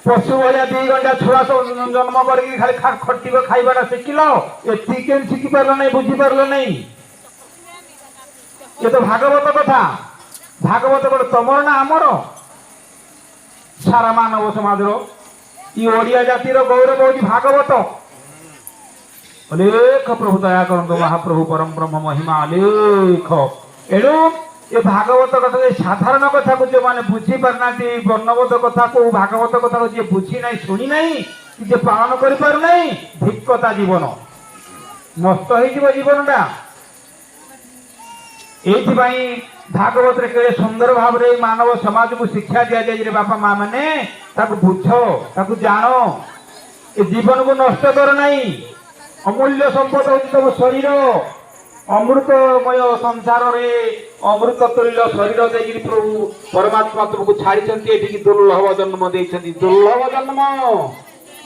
पशु भाया 2 घंटा छुआ सब जन्म करके खाली खटिक खाइबाटा शिखिल एति के शिखि पारल नहीं बुझी पारल नहीं ये तो भागवत कथा भागवत गोटे तमर ना आमर सारा मानव समाज ये ओडिया जातिर गौरव हूँ भागवत अलेख प्रभु दया करंतु महाप्रभु परम ब्रह्म महिमा अलेख एणु ये भागवत कथा साधारण कथा को जो मैंने बुझी पारना वर्णवत कथा को भागवत कथा को जी बुझी ना शुणी ना जे पालन कर पार ना धिक्कता जीवन नष्ट हो जीवनटा ये भागवत रे सुंदर भाव रे मानव समाज को शिक्षा दिया जाए बापा माँ मैंने बुझ ताकू जान ये जीवन को नष्ट कर नहीं अमूल्य संपद हो तुम शरीर अमृतमय संसार रे अमृत तुल्य शरीर देगी प्रभु परमात्मा तुमको छाड़ी दुर्लभ जन्म देती दुर्लभ जन्म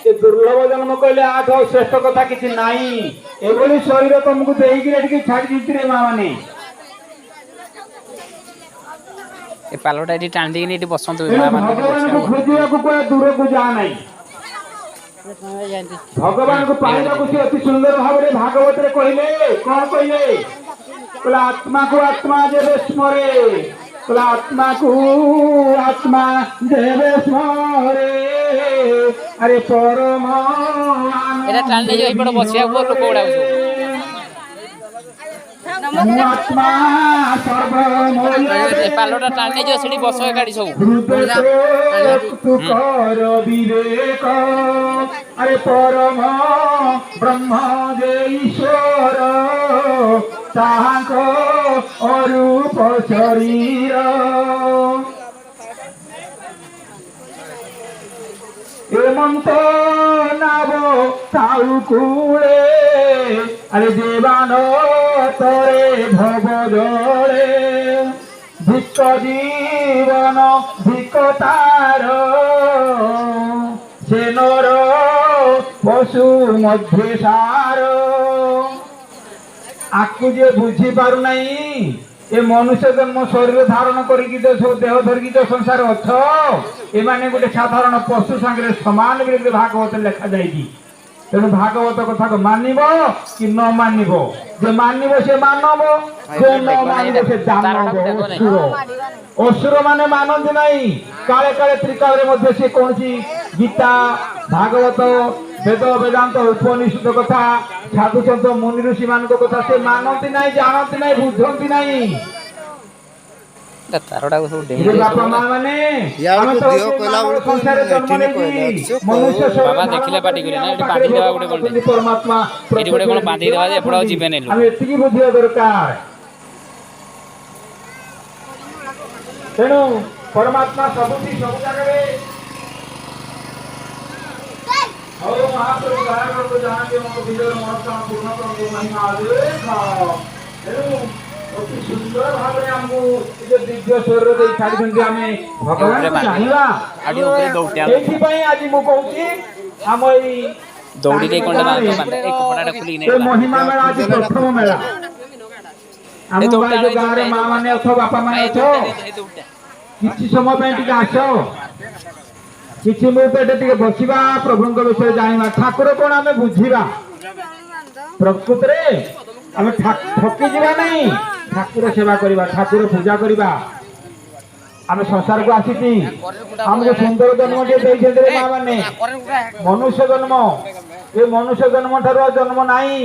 ये दुर्लभ जन्म कहले आठ श्रेष्ठ कथा किसी नाई एभली शरीर तुमको देगी छाड़ी दी माँ मैंने ए पालोटा एटी टाण देगी एटी बसंत भगवान को खोजिया को कोई दूर को जा नहीं भगवान को पाइबा को अति सुंदर भाव रे भागवत रे कहले कौन कहले कहला आत्मा को आत्मा जेबे स्मरे कहला आत्मा को आत्मा जेबे स्मरे अरे परम एटा टाण दे जो एपड़ बसिया को लोक उडा आत्मा सर्वमय पालोटा टाण दे जो सेठी बस गाड़ी सब तू कर विवेक अरे परम ब्रह्म जे ईश्वर ताहाको अरूप शरीर एमंत नाव ताऊ कूले अरे देवान तरे भव जले धिक्क जीवन धिक्क तार से नर पशु मध्य सार आकु जे बुझी पारु नहीं ये मनुष्य जन्म शरीर धारण करके देह धरिकी जो संसार अच्छ एमाने गोटे साधारण पशु सांगे समान भागवत लिखा जाए तेणु भागवत कथा को मानव कि न मानव जे मानव से मानव जे न मानव से जानव असुर असुर माने मानती नहीं काले काले त्रिकाल से कौन गीता भागवत वेद वेदांत उपनिषद कथा साधु सन्त मुनि ऋषि मान कथा से मानती नहीं जानती नहीं बुझती नहीं तारडा को सब ये बापा मां माने हम तो संसार जन्म नहीं मनुष्य बाबा देखिले पाटी करे ना एटी बांधी देबा गुटे कोन परमात्मा एटी गुटे कोन बांधी देबा जे एपडा जीवे नै हम एतिकी बुझिया दरकार तेणु परमात्मा सबुठी सब जगह रे और महाप्रभु गायक को जहां के मो विजय महत्व पूर्ण कर महिमा देखा तेणु अति सुंदर भाव रे हमको जे दिव्य शरीर दे छाडी दंती हमें भगवान को जानिबा आडी ऊपर दौटिया एथि पई आज मु कहूची हम एई दौड़ी दे कोंडे बांधे बांधे एक कपड़ाटा खुली नै महिमा मेला आज प्रथम मेला हम जो गाँव रे माँ माने अथो बापा माने अथो किछि समय पे टिके आसो किछि मुहूर्त टिके बसिबा प्रभुଙ୍କ विषय जानिबा ठाकुर कोन हमें बुझिबा प्रकृत रे हमें ठकी जीवा नहीं ठाकुर सेवा करिबा ठाकुर पूजा करिबा हमें संसार को आसी हमको सुंदर जन्म जे देइछे रे माँ माने मनुष्य जन्म ये मनुष्य जन्म ठारो जन्म नाही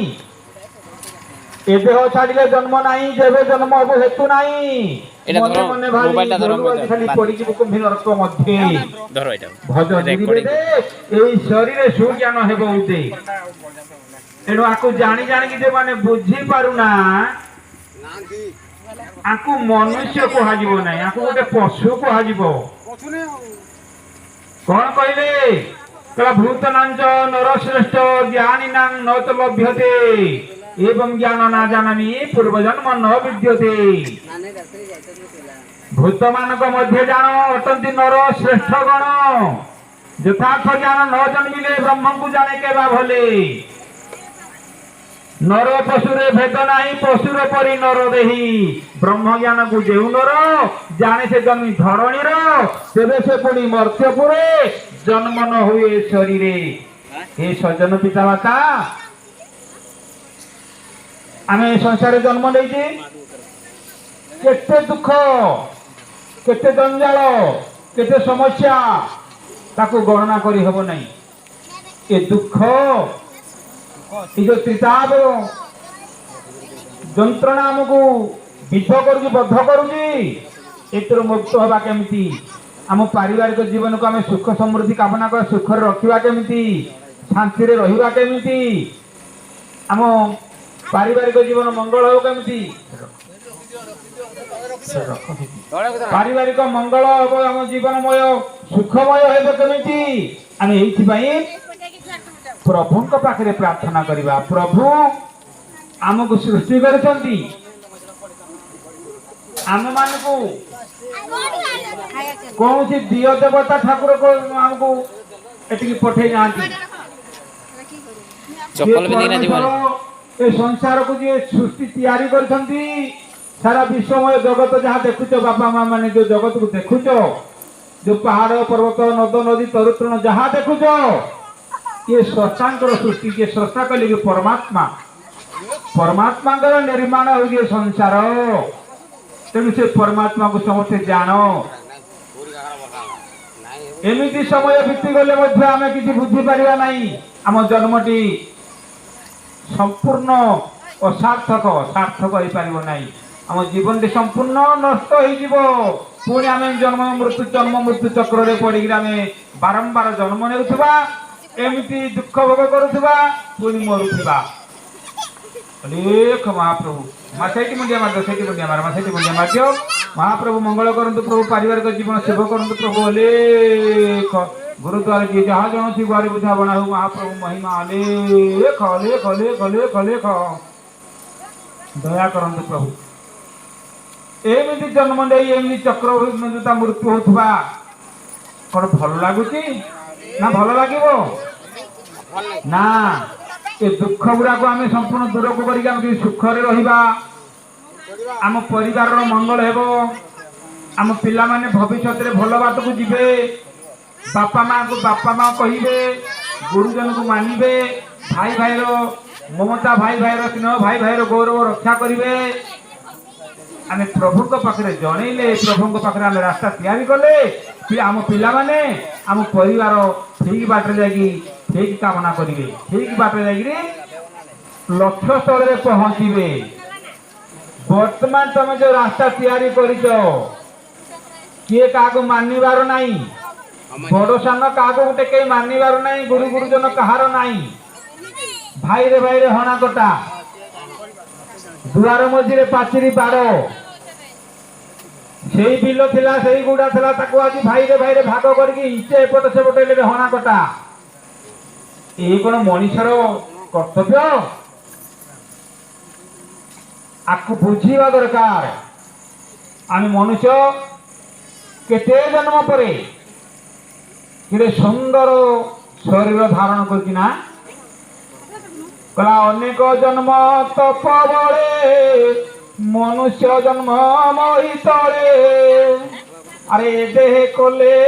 ए देह छाड़िले जन्म नाही जेबे जन्म हबो हेतु नाही मने मने भाई खाली पड़ी जी कुंभी नरक मध्ये धरो एटा भजन रे एई शरीर सुज्ञान हेबो उते एनु आकु जानी जानी कि जे माने बुझी पारुना आकु मनुष्य को हाजिबो नाही आकु गोटे पशु को हाजिबो कोन कहले कला भूतनांच नरश्रेष्ठ ज्ञानिनां न त लभ्यते एवं ज्ञान ना जानामि पूर्वजन्म न विद्यते भूत मानक मध्य जान अटंती नर श्रेष्ठ गण यथार्थ ज्ञान न जन्मिले ब्रह्म को जाने के बा भले नर पशुरे भेद नाही पशुर परी नर देही ब्रह्म ज्ञान को जेउ नर जाने से जन्मी धरणीर तेरे से पुणी मर्त्यपुरे जन्म न हुए शरीरे। हे सज्जन पिता माता आमे संसार जन्म लेजे केते दुख केते जंजाल केते समस्या ताको गणना करी हबो नहीं। ए दुख ये जो त्रिताप जंत्रणा आमको विध करुची बद्ध करुची एतर मुक्त हवा केमिति आम पारिवारिक जीवन को आम सुख समृद्धि कामना कर सुख रखा केमिति शांति रे रहिबा केमिति आम पारिवारिक जीवन मंगल हो केमिति पारिवारिक मंगल हो आम जीवनमय सुखमय हेब केमिति आम एइथि प्रभु पाखे प्रार्थना करवा। प्रभु आमको सृष्टि करछंती आम मान को कौन सी दिय देवता ठाकुर को आमको एटिकी पठे जाती ए संसार को जे सृष्टि तैयारी करछंती सारा विश्वमय जगत जहाँ देखुच बापा माँ माने जो जगत को देखुच जो पहाड़ पर्वत नद नदी तरुतृण जहाँ देखुच ये स्रष्टांकर सृष्टि के स्रष्टा कहले कि परमात्मा परमात्मा निर्माण हो गए संसार तेणु से परमात्मा को समस्ते जान एमती समय बीती गले आम कि बुझी पारिबा नहीं आम जन्मटी संपूर्ण असार्थक सार्थक हो पारिबो नहीं आम जीवन टी संपूर्ण नष्ट हो पुणी आम जन्म मृत्यु चक्र रे पड़ी आम बारंबार जन्म नेउथबा एमती दुख भोग करुवा पुणी मरुवा। लेख महाप्रभु मासेटी मुंडिया मार सेठी मुंडिया मार मासेटी मुंडिया मार दियो महाप्रभु मंगल करंतु प्रभु पारिवारिक जीवन सेव करंतु प्रभु लेख गुरुद्वार जी जहाँ जन सी गुआरी बुझा बना हो महाप्रभु महिमा लेख लेख लेख लेख लेख दया करंतु प्रभु एमती जन्म नहीं एमती चक्र मृत्यु होथबा कौन भल लगुच ना भल लगे ना ये दुख गुड़ा को आम संपूर्ण दूर को करके सुखरे रहिबा आम परिवार मंगल हेबो आम पिला माने भविष्य रे भल बाट को जिबे बापा माँ कहिबे गुरुजन को मानिबे भाई भाई रो ममता भाई भाई रो स्नेह भाई भाई रो गौरव रक्षा करिवे आम प्रभु पाखे जनइले प्रभु पाखे आम रास्ता तैयारी कले आम पिला माने आम परिवार ठीक बाटे जाकि ठीक कामना करेंगे ठीक बाटे जाकि लक्ष्य स्थल में पहुंचे। वर्तमान तुम जो रास्ता तैयारी कर किए क्या मानवर ना बड़ सान क्या गोटे कहीं मानवर ना गुरु गुरुजन कहार ना भाई रे हणा कटा दुआर मझे पाचेरी बाड़ से बिल थिला से गुड़ा थिला ताको आज भाई रे भाग करके इंचे एपट सेपट ले हणा कटा ये कौन मनीषर कर्तव्य आपको बुझीवा दरकार। आम मनुष्य केते जन्म पर कि सुंदर शरीर धारण करना कला अनेक जन्म तप बड़े मनुष्य जन्म महितरे अरे देह कले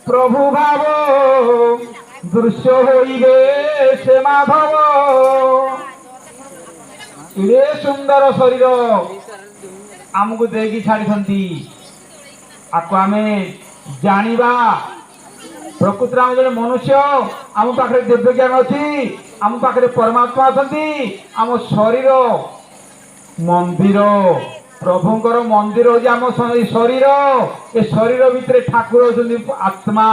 प्रभु भाव दृश्य होइबे से माधव इड़े सुंदर शरीर आमको देगी छाड़ी आपको आम जानिबा प्रकृति आम जो मनुष्य आम पाखे दिव्य ज्ञान अच्छी आम पाखे परमात्मा अच्छा आम शरीर मंदिर प्रभुंकर मंदिर हो आम शरीर ए शरीर भितर ठाकुर अच्छा आत्मा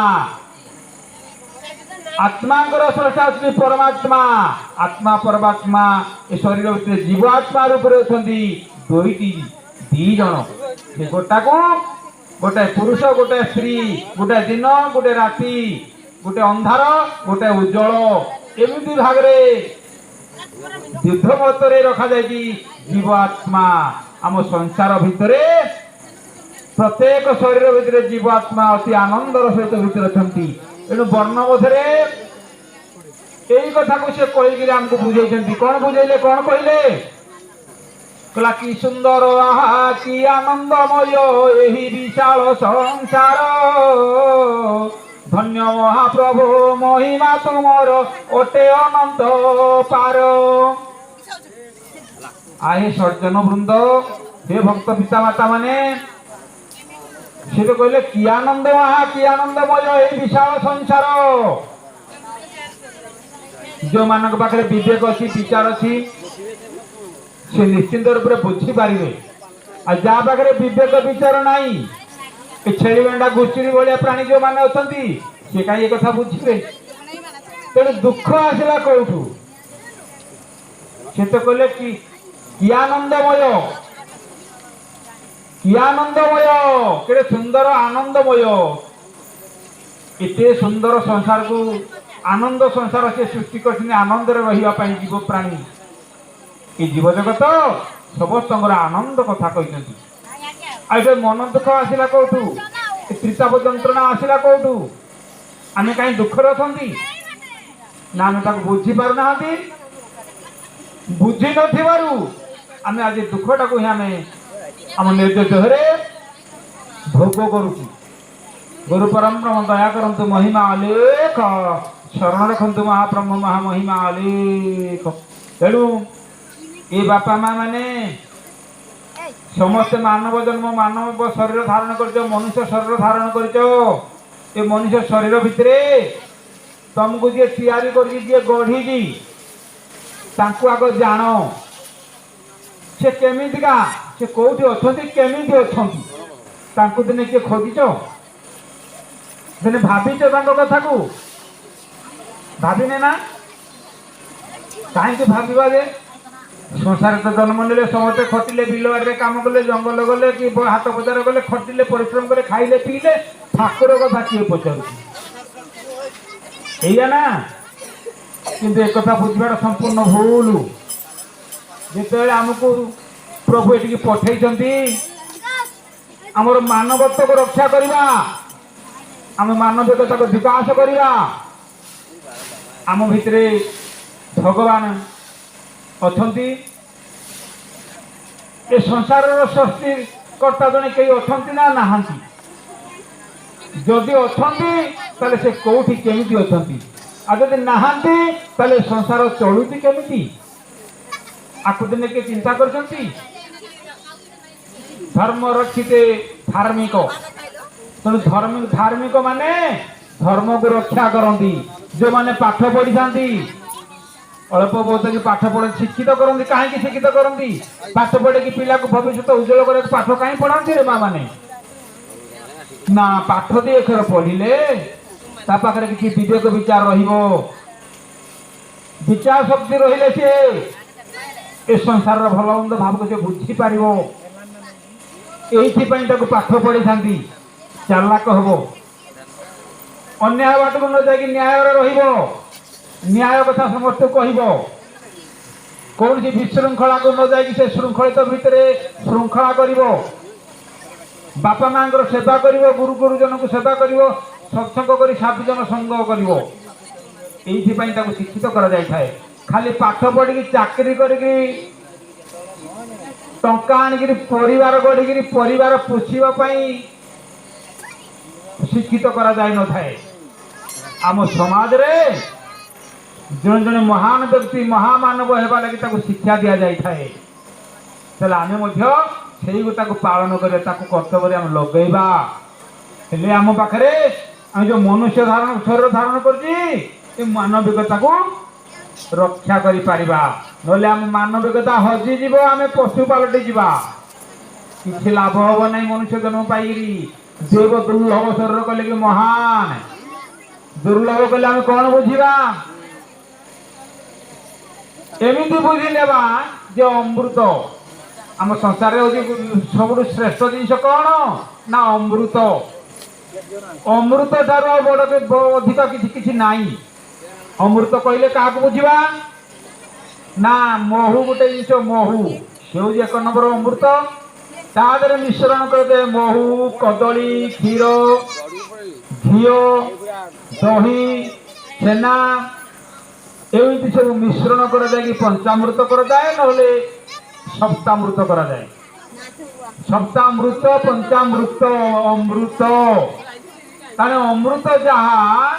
आत्मांकर स्रष्टा अच्छी परमात्मा आत्मा परमात्मा ए शरीर भितर जीव आत्मा रूप अच्छा दुईटी दी जन से गोटा को गोटे पुरुष गोटे स्त्री गोटे दिन गोटे राति गोटे अंधार गोटे उज्जवल एमती भाग युद्ध मत रखा जाए जीव आत्मा आम संसार भितर प्रत्येक शरीर भितर जीव आत्मा अति आनंदर सहित भितर अच्छा तेणु वर्ण मध्य यही कथा को से कहीकि आमको बुझे कौन बुझेले कौन कहले कहला कि सुंदर आहा कि आनंदमय यही विशाल संसार धन्य महाप्रभु महिमा तुमर ओटे अनंत पार। आहे सज्जन वृंद हे भक्त पिता माता माने से तो कहले कि आनंद आहा कि आनंदमय यही विशाल संसार जो मान पाखे विवेक अच्छी विचार अच्छी से निश्चिंत रूप से बुझी पारे आ जहाँ पाखे विवेक विचार नाई छेली मेंढा घुषुरी भाया प्राणी जो मैंने अच्छा सी कहीं कथा बुझे तेणु दुख आसला कौटू से तो कहले कि आनंदमय केड़े सुंदर आनंदमय एते सुंदर संसार को आनंद संसार से सृष्टि कर आनंद रही जीव प्राणी ये जीव जगत समस्त आनंद कथा कहते आए मन दुख आसला कौटू त्रिताप जंत्रणा आसला कौटू आम कहीं दुखर अच्छा ना आम बुझी पारना बुझी नम आज दुखटा को आम निज देहरे भोग करुचु। गुरु परम ब्रह्म दया करंतु महिमा अलेख शरण रखंतु महाब्रह्म महामहिमा अलेख। तेणु ये बापा माँ माने समस्त मानव जन्म मानव शरीर धारण कर मनुष्य शरीर धारण कर मनुष्य शरीर भितर तुमको जी तैयारी कर गढ़ी आग जान से केमिका से कौटी अच्छा केमी अच्छा दिने किए खोज दिने भाविच कथा को भाविने ना कहीं भावा जे संसार तो जन्म ने समस्ते खटिले बिलवाड़ी काम कले जंगल गले कि हाथ बजार गले खटिले परिश्रम करे खाइले पीले ठाकुर कथा किए पचार ना किंतु एक कथा बुझार संपूर्ण भूल जिते आमको प्रभु ये पठे आमर मानवत्व को रक्षा करवा आम मानविकता को विकास करवा आम भितर भगवान अच्छा ये संसार सृष्टिकर्ता जड़े कई अच्छा ना नहांती जदि अच्छा से कौटी केमी अच्छा आदि नहांती ताले संसार चलुची केमी आपको दिने के चिंता कर धर्म रक्षिते धार्मिक तेणु धार्मिक माने धर्म को रक्षा करती जो माने पाठ पढ़ी था अल्प बहुत कि पाठ पढ़े शिक्षित करती कहीं शिक्षित करती पाठ पढ़े कि पिला को भविष्य उज्जवल कर पाठ कहीं पढ़ाती रे माँ मैंने ना पाठ दी एखर पढ़िले पाखे किसी विवेक विचार विचार शक्ति रहिले से ए संसार भल मंद भाव को से बुझी पार ये पाठ पढ़ी था चालाक हम अन्याय बाट को न जाकि न्याय न्याय कथा समस्त कह कौन सी विशृंखला को न जाकि से श्रृंखलित भितर श्रृंखला कर बापा माँ सेवा कर गुरु गुरुजन को सेवा कर सत्संग कर साधुजन संग कर शिक्षित कर खाली पाठ पढ़ी चाकरी करके टंका आनिक परिवार गढ़ी परिवार पोषापी शिक्षित करा जाय न थाए आम समाज रे जड़े जड़े महान व्यक्ति महामानव होगा लगी शिक्षा दि जाए आम से गोटा को पालन कर कर्तव्य आम लगेगा हेले आम पाखे आम जो मनुष्य धारण शरीर धारण कर मानविकता को रक्षा करि पारिबा नले आम मानविकता हजिज आम पशु पलटि जा कि लाभ हम ना मनुष्य जन्म पाई देव दुर्लभ शरीर कले कि महान दुर्लभ कले आम कौन बुझा एमती बुझिले जे अमृत आम संसार सब श्रेष्ठ जिनस कौन ना अमृत अमृत ठार बड़ अधिक किसी नाई अमृत कहले क्या बुझा ना महू गोटे जिस महू से एक नंबर अमृत तादर मिश्रण करदे महू कदली क्षीर घी दही छेना एमती सब मिश्रण कर पंचामृत कर सप्तामृत कर सप्तामृत पंचामृत अमृत ताने अमृत जहाँ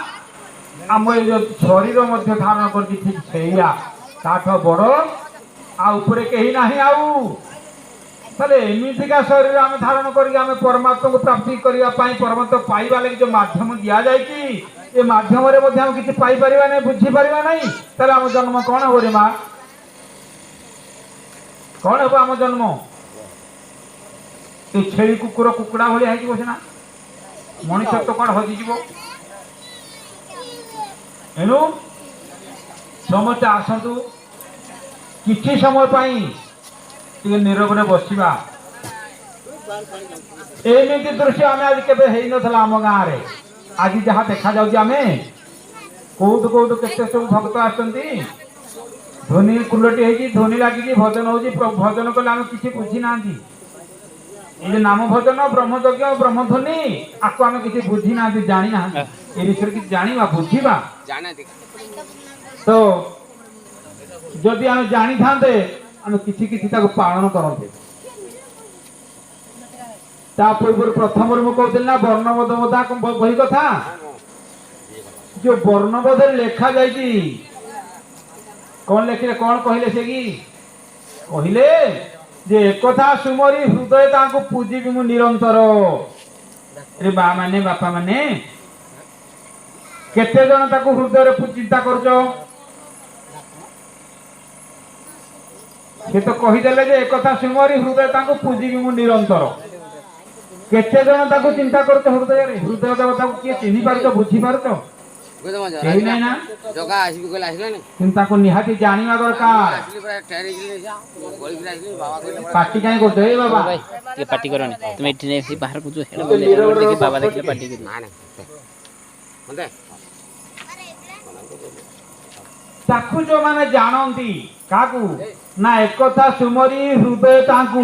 आम ये शरीर मध्य धारण कर ठीक से बड़ आउे कहीं ना एमतीका शरीर आम धारण कर परमात्मा को प्राप्ति करने परमात्मा पाइबा लगे जो माध्यम दि जाए ये माध्यम किसी पाइपर ना बुझीपर ना आम जन्म कौन हम रे माँ कौन हम आम जन्म ये छेली कुकुर कुकुड़ा भाया होना मनुष्य तो कौन हजिज एणु समस्ते आसतु किसी समय नीरव बसवा एमती दृश्य आम आज के आम गाँव में आज जहाँ देखा जाऊँ कौटू कौटू के सब भक्त आसती ध्वनि कुंडटी ध्वनि लगी भजन हो भजन कले आम किसी बुझी ना ये नाम भजन ब्रह्मयज्ञ ब्रह्मध्वनि आपको आम किसी बुझी ना जानी ना ये विषय किसी जाना बुझा तो जदि आम जानी था आम किसी किसी पालन करते पूर्व प्रथम मुझे कहती ना वर्णबोध बोधा बही कथा जो वर्णबोध लेखा जाए कौन लिखिले कौन कहले से कि कहले जे एकथा सुमरी हृदय तांको पूजिबी मु निरंतर रे बा माने बापा माने केते जन ताको हृदय रे चिंता करछो से तो कहीदेले जे एकथा सुमरी हृदय तांको पूजिबी मु निरंतर केते जन ताको चिंता करछो हृदय रे हृदय देवता को किए चिन्हि पारछो बुझी पारछो केही नै ना जगा आसी गला आसीलानी चिंता को निहाती जानिबा दरकार आसली पर ठहरी गेली जा गोली गिरा आसली बाबा कहले पार्टी काहे करछो ए बाबा भाई ये पार्टी करनी तुम एठी ने से बाहर कुछ हेलो बोले देखि बाबा देखले पार्टी करी ना ना मते ताकू जो माने जानंती काकू ना एकथा सुमरी हृदय ताकू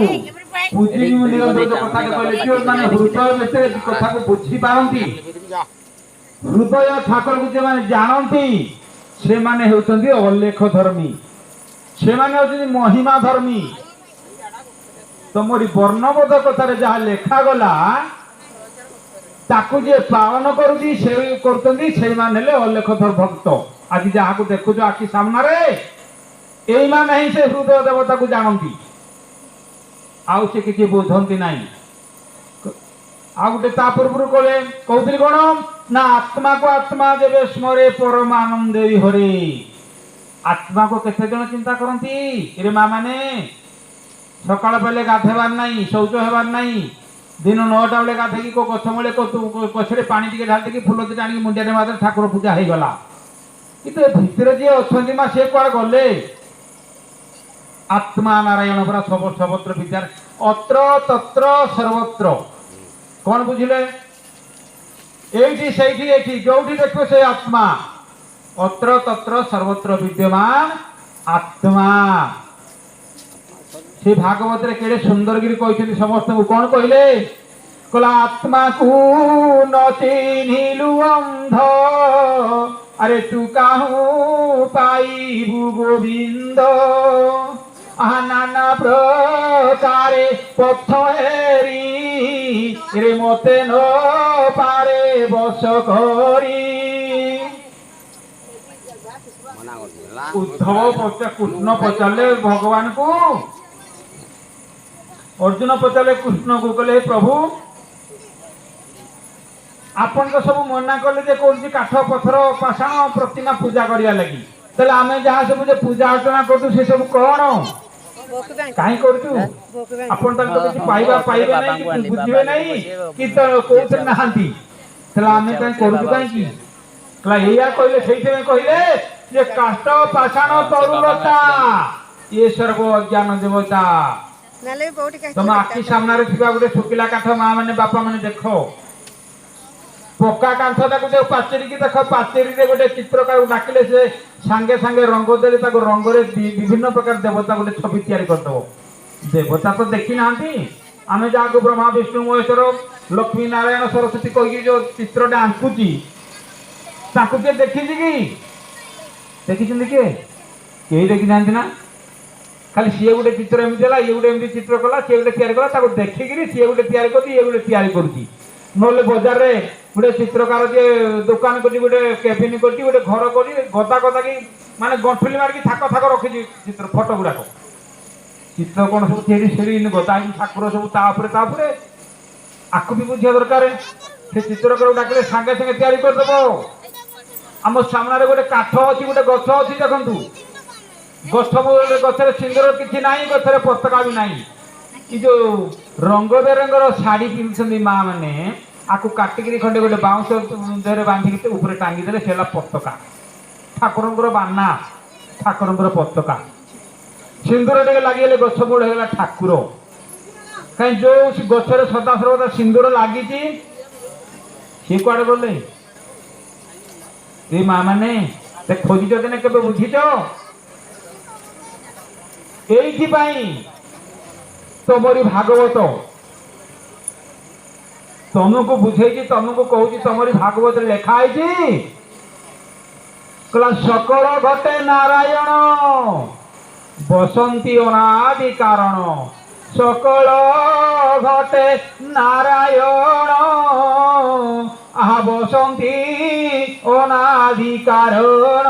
बुझी निरंतर जो कथा के कहले जो माने हृदय में कथा को बुझी पारंती हृदय ठाकुर को जो माने जानती से माने होचंदी अलेख धर्मी से माने होचंदी महिमा धर्मी तमरी वर्णबोध कथारे जहाँ लेखा गला ताकू जे पालन करुदी से करतंदी से माने ले अलेख धर भक्त आज जहाँ को देखु जो आखि सामना रे एई माने ही से हृदय देवता को जानती आउ से किसी बुझंती नहीं आ गोटे ता पूर्व कहती कौन ना आत्मा को आत्मा जब स्मरे परमानंदे हरे आत्मा को केते जन चिंता करती रे माँ माने सकाळ पहले गाधेबार नहीं शौच हेबार नहीं दिन 9टा बेले गाधेकी को गछ मूले गछरे पानी टिके ढाल देकी फूल दिटा आनी मुंडिया मात्र ठाकुर पूजा हो गला किंतु भितर जी अच्छा माँ से कुआड़े गले आत्मा नारायण परा सब सर्वत्र विचार अत्र तत्र सर्वत्र कौन बुझिले एठी सेठी एठी जोठी देखो से आत्मा अत्र तत्र सर्वत्र विद्यमान आत्मा से भागवत रे केड़े सुंदर गिरी कहते समस्त को कौन कहले कला आत्मा को न चिन्हिलु अंध अरे तू काहू पाइबु गोविंद आहा नाना प्रकारे पथ हेरी रे मते न पारे बस करी उद्धव कृष्ण पचारे भगवान को अर्जुन पचारे कृष्ण को कहले प्रभु आपन तो सब मना कले जे कौन काठ पथर पाषाण प्रतिमा पूजा करिया लगी तले आमे जहाँ सब जे पूजा अर्चना करतु से सब कौन कहीं करतु अपन तक तो किसी पाइबा पाइबे नहीं कि बुझिबे नहीं कि तो कोथे नहांती तले आमे कहीं करतु कहीं की कला एया कहले सेइते में कहले जे काष्ट पाषाण तरुलता ये सर्व अज्ञान देवता तुम आखि सामने थिबा गोटे सुकिला काठ माँ माने बापा माने देखो पक्का कांथ ताको जो पाचेरी की देख पाचेरी रे गोटे चित्रकार डाकिले से सांगे सांगे रंग देले ताको रंग रे विभिन्न प्रकार देवता गोटे छवि तैयारी करदो देवता तो देखी नांती आमे जाको ब्रह्मा विष्णु महेश्वर लक्ष्मी नारायण सरस्वती कहि जो चित्रटा आंकुची ताको के देखि जी की ଦେଖିଛନ୍ତି କିଏ? କେହି ଦେଖିନାହାନ୍ତି ନା। ଖାଲି ସିଏ ଗୋଟେ ଚିତ୍ର ଏମିତି ହେଲା, ଇଏ ଗୋଟେ ଏମିତି ଚିତ୍ର କଲା, ସିଏ ଗୋଟେ ତିଆରି କଲା, ତାକୁ ଦେଖିକିରି ସିଏ ଗୋଟେ ତିଆରି କରୁଛି, ଇଏ ଗୋଟେ ତିଆରି କରୁଛି। ନହେଲେ ବଜାରରେ ଗୋଟେ ଚିତ୍ରକାର ଯିଏ ଦୋକାନ କରିଛି, ଗୋଟେ କେବିନ କରିଛି, ଗୋଟେ ଘର କରିଛି, ଗଦା ଗଦା କି ମାନେ ଗଣ୍ଠୁଲି ମାରିକି ଥାକ ଥାକ ରଖିଛି ଚିତ୍ର ଫଟୋ ଗୁଡାକ। ଚିତ୍ର କଣ ସବୁ ତିଆରି ସେଠି ଗଦା ହେଇକି ଠାକୁର ସବୁ ତା ଉପରେ ଆକୁ ବି ବୁଝିବା ଦରକାର। ସେ ଚିତ୍ରକରକୁ ଡାକିଲେ ସାଙ୍ଗେ ସାଙ୍ଗେ ତିଆରି କରିଦେବ। ଆମ ସାମ୍ନାରେ ଗୋଟେ କାଠ ଅଛି, ଗୋଟେ ଗଛ ଅଛି, ଦେଖନ୍ତୁ ଗଛରେ ସିନ୍ଦୁର କିଛି ନାହିଁ, ଗଛରେ ପତାକା ବି ନାହିଁ। ଏ ଯୋଉ ରଙ୍ଗ ବେରଙ୍ଗର ଶାଢୀ ପିନ୍ଧୁଛନ୍ତି ମା ମାନେ, ଆକୁ କାଟିକିରି ଖଣ୍ଡେ ଗୋଟେ ବାଉଁଶ ଦେହରେ ବାନ୍ଧିକି ଉପରେ ଟାଙ୍ଗିଦେଲେ ସେ ହେଲା ପତାକା, ଠାକୁରଙ୍କର ବାନା, ଠାକୁରଙ୍କର ପତାକା। ସିନ୍ଦୁର ଟିକେ ଲାଗିଗଲେ ଗଛ ମୂଳ ହେଇଗଲା ଠାକୁର। କାହିଁ ଯୋଉ ଗଛରେ ସଦାସର୍ବଦା ସିନ୍ଦୁର ଲାଗିଛି ସିଏ କୁଆଡେ ଗଲେ? ଏ ମା ମାନେ ଖୋଜିଛ ଦିନେ କେବେ ବୁଝିଛ? এইଥିପାଇଁ ତମରି ଭାଗବତ ତମକୁ ବୁଝେଇଛି, ତମକୁ କହୁଛି, ତମରି ଭାଗବତରେ ଲେଖା ହେଇଛି କହିଲା ସକଳ ଘଟେ ନାରାୟଣ ବସନ୍ତି ଅନାଦି କାରଣ। ସକଳ ଘଟେ ନାରାୟଣ ଆହା ବସନ୍ତି ଅନାଦି କାରଣ।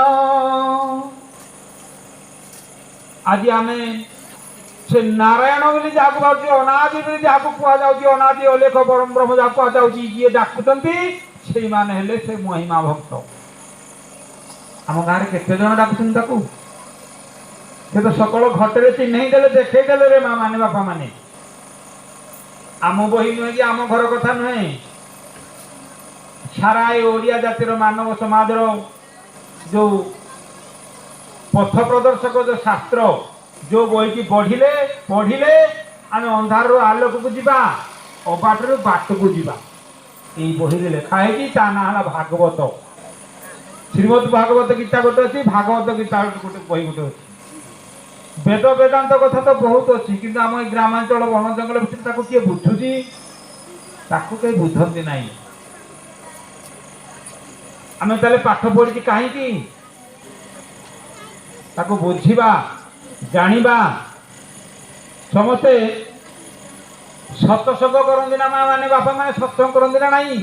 ଆଜି ଆମେ ସେ ନାରାୟଣ ବୋଲି ଯାହାକୁ ଭାବୁଛି, ଅନାଦି ବୋଲି ଯାହାକୁ କୁହାଯାଉଛି, ଅନାଦି ଅଲେଖ ପରମ ବ୍ରହ୍ମ ଯାହାକୁ କୁହାଯାଉଛି, ଯିଏ ଡାକୁଛନ୍ତି ସେଇମାନେ ହେଲେ ସେ ମହିମା ଭକ୍ତ। ଆମ ଗାଁରେ କେତେ ଜଣ ଡାକୁଛନ୍ତି ତାକୁ? ସେ ତ ସକଳ ଘଟରେ ଚିହ୍ନେଇ ଦେଲେ, ଦେଖେଇ ଦେଲେ ରେ ମା ମାନେ, ବାପା ମାନେ। ଆମ ବହି ନୁହେଁ କି ଆମ ଘର କଥା ନୁହେଁ, ସାରା ଏ ଓଡ଼ିଆ ଜାତିର ମାନବ ସମାଜର ଯୋଉ ପଥ ପ୍ରଦର୍ଶକ ଯୋଉ ଶାସ୍ତ୍ର, ଯୋଉ ବହିକି ପଢିଲେ ଆମେ ଅନ୍ଧାରରୁ ଆଲୋକକୁ ଯିବା, ଅବାଟରୁ ବାଟକୁ ଯିବା, ଏଇ ବହିରେ ଲେଖା ହେଇଛି। ତା ନାଁ ହେଲା ଭାଗବତ। ଶ୍ରୀମଦ୍ ଭାଗବତ ଗୀତା ଗୋଟେ ଅଛି, ଭାଗବତ ଗୀତା ଗୋଟେ ବହି ଗୋଟେ ଅଛି। ବେଦ ବେଦାନ୍ତ କଥା ତ ବହୁତ ଅଛି, କିନ୍ତୁ ଆମ ଏଇ ଗ୍ରାମାଞ୍ଚଳ ବନ ଜଙ୍ଗଲ ଭିତରେ ତାକୁ କିଏ ବୁଝୁଛି? ତାକୁ କେହି ବୁଝନ୍ତି ନାହିଁ। ଆମେ ତାହେଲେ ପାଠ ପଢିଛି କାହିଁକି? ତାକୁ ବୁଝିବା, ଜାଣିବା। ସମସ୍ତେ ସତ୍ସଙ୍ଗ କରନ୍ତି ନା ମା ମାନେ, ବାପା ମାନେ ସତ୍ସଙ୍ଗ କରନ୍ତି ନା ନାହିଁ?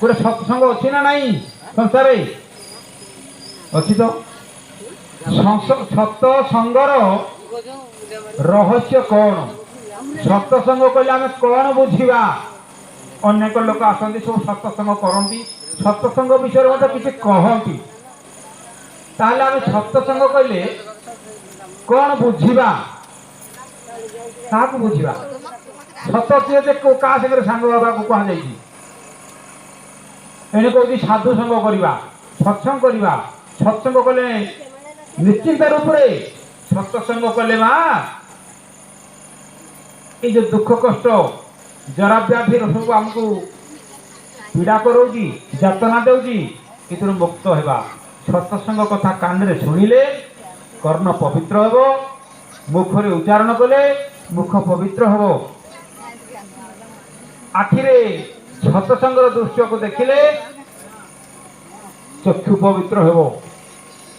ଗୋଟେ ସତ୍ସଙ୍ଗ ଅଛି ନା ନାହିଁ ସଂସାରେ? ଅଛି ତ। ସତ୍ସଙ୍ଗର ରହସ୍ୟ କଣ? ସତ୍ସଙ୍ଗ କହିଲେ ଆମେ କଣ ବୁଝିବା? ଅନେକ ଲୋକ ଆସନ୍ତି, ସବୁ ସତ୍ସଙ୍ଗ କରନ୍ତି, ସତ୍ସଙ୍ଗ ବିଷୟରେ ମଧ୍ୟ କିଛି କହନ୍ତି। ତାହେଲେ ଆମେ ସତ୍ସଙ୍ଗ କହିଲେ କଣ ବୁଝିବା? କାହାକୁ ବୁଝିବା? ସତ କିଏ ଯେ କାହା ସାଙ୍ଗରେ ସାଙ୍ଗ ହେବାକୁ କୁହାଯାଇଛି? ଏଣେ କହୁଛି ସାଧୁ ସଙ୍ଗ କରିବା, ସତ୍ସଙ୍ଗ କରିବା। ସତ୍ସଙ୍ଗ କଲେ ନିଶ୍ଚିନ୍ତ ରୂପରେ, ସତ୍ସଙ୍ଗ କଲେ ମା ଏଇ ଯୋଉ ଦୁଃଖ କଷ୍ଟ ଜରା ବ୍ୟାଧିର ସବୁ ଆମକୁ ପୀଡ଼ା କରଉଛି, ଯାତନା ଦେଉଛି, ଏଥିରୁ ମୁକ୍ତ ହେବା। ସତ୍ସଙ୍ଗ କଥା କାନରେ ଶୁଣିଲେ କର୍ଣ୍ଣ ପବିତ୍ର ହେବ, ମୁଖରେ ଉଚ୍ଚାରଣ କଲେ ମୁଖ ପବିତ୍ର ହେବ, ଆଖିରେ ସତ୍ସଙ୍ଗର ଦୃଶ୍ୟକୁ ଦେଖିଲେ ଚକ୍ଷୁ ପବିତ୍ର ହେବ।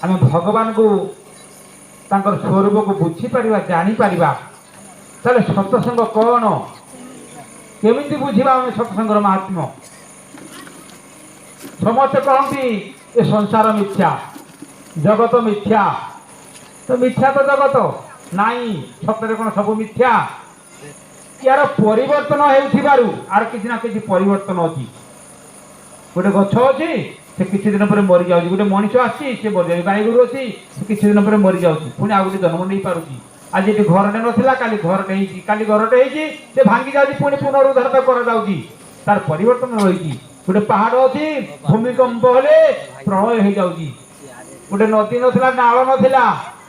ଆମେ ଭଗବାନଙ୍କୁ ତାଙ୍କର ସ୍ୱରୂପକୁ ବୁଝିପାରିବା, ଜାଣିପାରିବା। ତାହେଲେ ସତ୍ସଙ୍ଗ କଣ? କେମିତି ବୁଝିବା ଆମେ ସତ୍ସଙ୍ଗର ମାହାତ୍ମ୍ୟ? ସମସ୍ତେ କହନ୍ତି ଏ ସଂସାର ମିଥ୍ୟା, ଜଗତ ମିଥ୍ୟା। ତ ମିଥ୍ୟା ତ ଜଗତ ନାଇଁ, ସତରେ କଣ ସବୁ ମିଥ୍ୟା? यार परिवर्तन हेउथिबारु आर किछि ना किछि परिवर्तन अछि। गोटे गछ अछि से किछि दिन पर मरि जाउछि, गोटे मनुष्य आछि से मरि जाउछि, गाई गोरु अछि से किछि दिन पर मरि जाउछि, पुनी आ गोटे जन्म नै पारुछि। आज एटी घरटे नथिला काली घरटे हेछि, काली घरटे हेछि से भांगी जाउछि, पुनी पुनरुद्धार कर जाउछि। तार परिवर्तन रहिछि। गोटे पहाड़ अछि भूमिकंप हेले प्रलय हे जाउछि। गोटे नदी नथिला नाळ नथिला,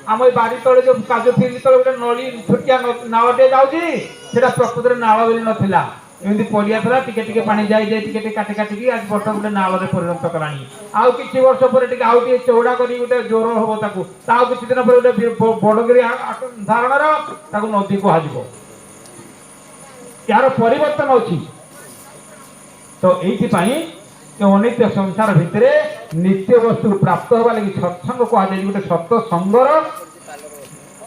आम बाड़ी तले जो काजू फिर तले गोटे नली छुटिया नालटे जाउछि, सेटा प्रकृତରେ नाଳ ବୋଲି ନଥିଲା, ଏମିତି ପଡ଼ିଆ ଥିଲା, ଟିକେ ଟିକେ ପାଣି ଯାଇ ଯାଇ ଟିକେ ଟିକେ କାଟି କାଟିକି ଆଜି ବର୍ତ୍ତମାନ ଗୋଟେ ନାଳରେ ପରିଣତ କଲାଣି। ଆଉ କିଛି ବର୍ଷ ପରେ ଟିକେ ଆଉ ଟିକେ ଚଉଡ଼ା କରି ଗୋଟେ ଜ୍ୱର ହବ ତାକୁ, ତା ଆଉ କିଛି ଦିନ ପରେ ଗୋଟେ ବଡ଼ଗିରି ଧାରଣାର ତାକୁ ନଦୀ କୁହାଯିବ। ଏହାର ପରିବର୍ତ୍ତନ ଅଛି। ତ ଏଇଥିପାଇଁ अनित्य संसार भितर नित्य वस्तु प्राप्त होगा लगी सत्संग कहुए गोटे सत्संगर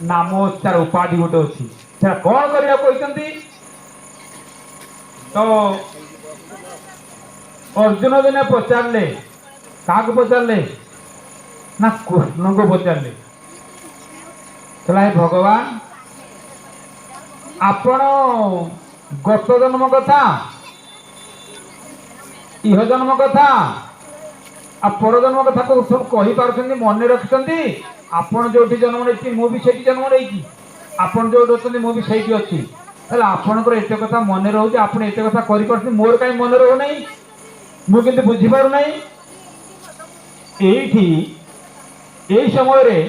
नामोच्चार उपाधि गोटे अच्छी से कौन करने कहते तो अर्जुन दिने पचारे क्या पचारे ना कृष्ण को पचारे भगवान आपण गत जन्म कथा इह जन्म कथा आ पर जन्म कथा को सब कही पारछन्ती मन रखिछन्ती आपण जोठी जन्म नेछि मु भी सेठी जन्म नेछि आपण जो अछन्ती मु भी सेठी अछि ताले आपणकर एते कथा मन रहउछि आपण एते कथा करि पारछन्ती मोर काई मन रहउ नै मु किंतु बुझी पारु नै एठी एई समय रे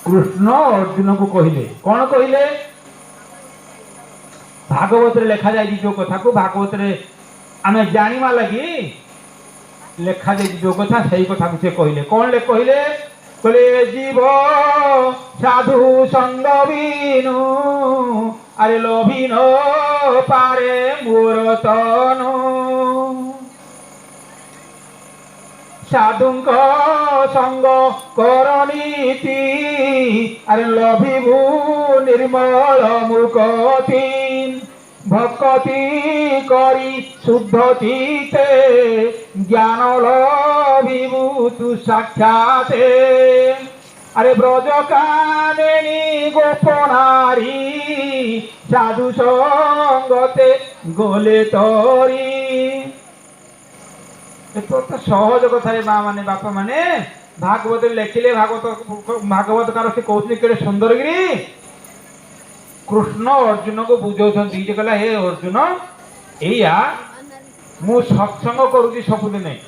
कृष्ण अर्जुन को कहले कौन कहले भागवत रे लिखा जाए जो कथा को भागवत रे आमे जानिमा लगी लिखा जाए जो कथा सही कथा को से कहले कौन ले कहले जीव साधु संग बिनु अरे लोभिन पारे मोर तनु साधुंक संग करनीति अरे लभिभू निर्मल मुकति भक्ति करी शुद्ध चिते ज्ञान लभिभू तु साक्षाते अरे ब्रज कामिनी गोपनारी साधु संगते गोले तोरी तो सहज कथा माँ माने बापा माने भागवत लिखिले भागवतकार से कहते केड़े सुंदरगिरी कृष्ण अर्जुन को बुझाऊँ कहला हे अर्जुन एया मु सत्संग करुची सबुदिन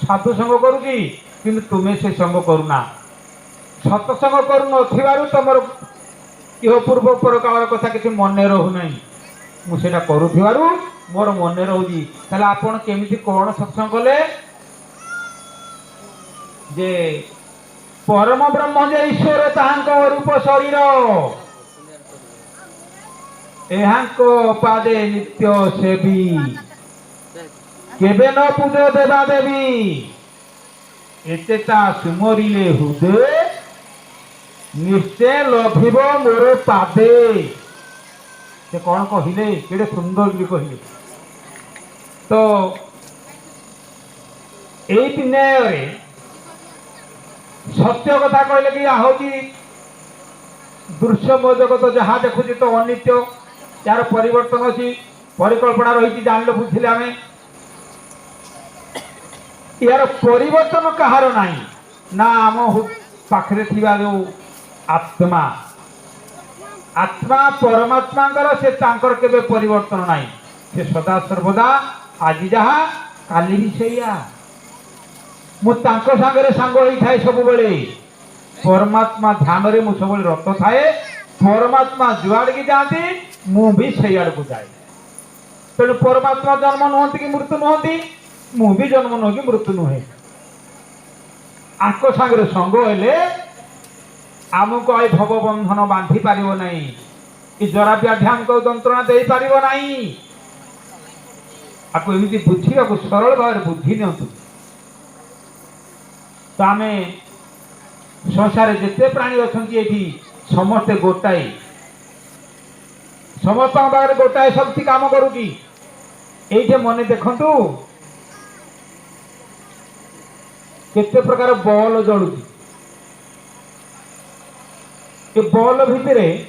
साधु संग करुची किंतु तुम्हें से संग करुना सत्संग करू तुम इह पूर्व परकाल कथा किसी मन रहूना मुझे करूँ मोर मन रोजी ताले आपण केमिति कोन सत्संग कले जे परम ब्रह्म जे ईश्वर ताहांको रूप शरीर एहांको पादे नित्य सेवी केबे न पूज देवा देवी एतेता सुमरिले हृदय निश्चय लभिब मोर पादे से कौन कहले केड़े सुंदर भी कहले तो एई न्याय सत्य कथा कहले कि हूँ दृश्य जगत जहाँ देखुची तो अनित्य यार परिवर्तन अच्छी परिकल्पना रही जान बुझे आम यार परिवर्तन कहार नहीं ना आम पाखे थी जो आत्मा आत्मा परमात्मा से केबे परिवर्तन नहीं से सदा सर्वदा आज जहा काली भी सैया मुझे सांग थाए सब बेले परमात्मा ध्यान रे सब रत थाए परमात्मा जुआड़ की जाती मु भी से आड़ को जाए तेणु परमात्मा जन्म नुहति कि मृत्यु नुहति मु भी जन्म नुह कि मृत्यु नुहे आको सांगे संग हेले आमको आई भवबंधन बांधि पार नहीं जरा व्याध्यान को जंत्रणा दे पार नहीं आपको एमती बुझा को सरल भाव बुद्धि नि तो आम संसार जिते प्राणी अच्छा समस्ते गोटाए समस्त पाखे गोटाए शक्ति काम करुच्ची ये मन देखु केते प्रकार बॉल जलुची ये बॉल भितर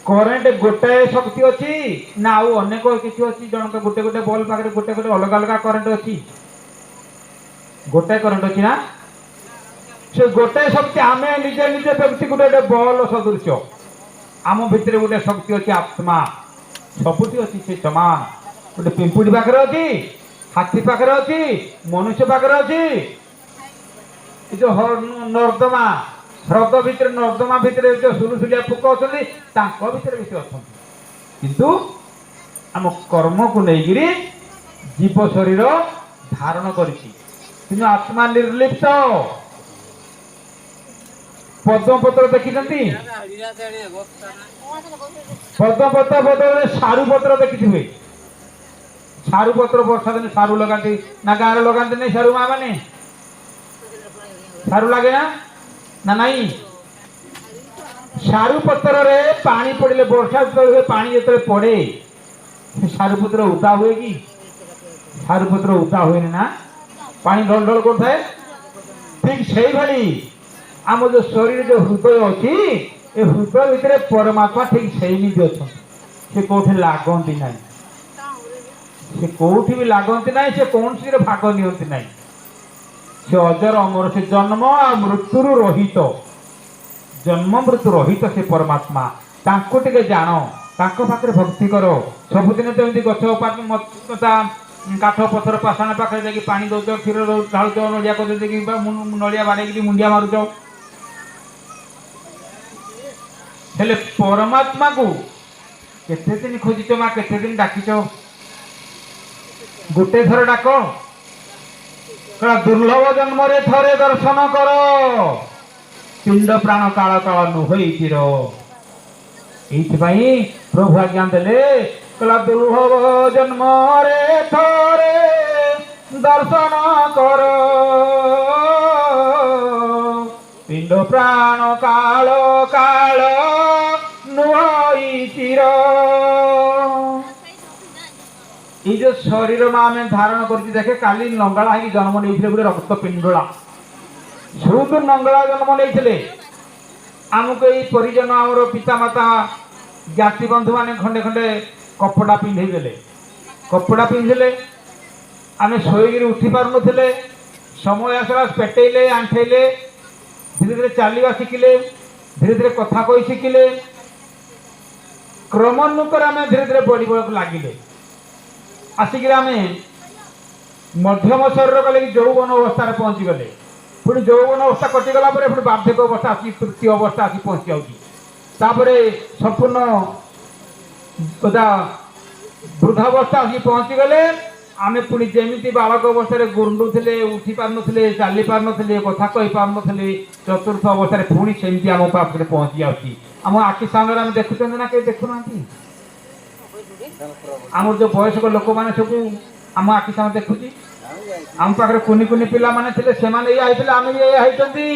करेन्ट गोटाए शक्ति अच्छी ना आउ अनेक किसी अच्छी जन गोटे गोटे बॉल पाखे गोटे गोटे अलग अलग करेन्ट अच्छी गोटाए करेन्ट अच्छी ना से गोटाए शक्ति आम निजे निजे व्यक्ति गोटे गोटे बॉल सदृश आम भितर गोटे शक्ति अच्छी आत्मा सबुठी अच्छी से समान गोटे पिंपुड़ी पाखे अच्छी हाथी पाखे अच्छी मनुष्य पाखे अच्छी जो नर्दमा ह्रद भितर नर्दमा भितर जो सुलुसुलिया फुक अच्छा भितर भी अच्छा किंतु आम कर्म को लेकिरी जीव शरीर धारण कर आत्मा निर्लिप्त पद्मपत्र देखी पद्मपत्र बदल सारू पत्र देखी सारू पत्र वर्षा दिन सारू लगाती ना गाँव लगाती नहीं सारू माँ मैंने सारू लगे ना नहीं सारू पत्र रे पानी पड़े वर्षा जो पानी जो पड़े सारू पत्र उदा हुए कि सारू पत्र उदा हुए ना पानी ढल ढल कर ठीक से भाई आम जो शरीर जो हृदय अच्छी ए हृदय भितर परमात्मा ठीक से अच्छा से कौटी लगती ना से कौटी भी लगती ना से कौन सी भाग नियंती ना से अजर अमर से जन्म आ मृत्यु रहित जन्म मृत्यु रहित से परमात्मा तांको टिके जान तांको पाखरे भक्ति करो सबुदिन तो एमती गछ काठ पथर पाषाण पाखे जाकि पानी दौच क्षीर ढालुच नड़िया कर नड़िया बाड़े मुंडिया मारुच हेले परमात्मा को केते दिन खोजिच माँ केते दिन डाकिच गोटे थर डाक दुर्लभ जन्म रे थरे दर्शन कर पिंड प्राण काल काल नुहई चिर ये प्रभु आज्ञा देले कला दुर्लभ जन्म रे थरे दर्शन कर पिंड प्राण काल काल नुहई चिर ये जो शरीर में आम धारण कर देखे काली नंगला है जन्म नहीं गोटे रक्त पिंडला सुद नंगला जन्म नहीं आमको ये परिजन आमर पिता माता ज्ञाति बंधु मान खंडे खंडे कपड़ा पिंधे देले कपड़ा पिंधले आम शोक उठी पार नुले समय आसला पेटेले आंठेले धीरे धीरे चलवा शिखिले धीरे धीरे कथा कही शिखिले क्रमानुसार आम धीरे धीरे बढ़ लगिले आसिक मध्यम शरीर कले यौवन अवस्था पहुँची गले पुणी यौवन अवस्था कटिगला पुणी बार्धक्य अवस्था आसी तृतीय अवस्था आसी पहुँची जाऊँगी संपूर्ण वृद्धावस्था आसी पहुँची गले आम पुणी जमी बालक अवस्था गुरुले उठी पार नुले चली पार नुले कथा कही पार नुले चतुर्थ अवस्था पुणी सेमती आम पाखे पहुँची जाऊँगी आम आखि सामने आम देखुं ना कहीं देखुना आम जो वयस्क लोक मैंने सब आम आखि सामने देखुची आम पाखे कुनि कुनि पिला माने आम भी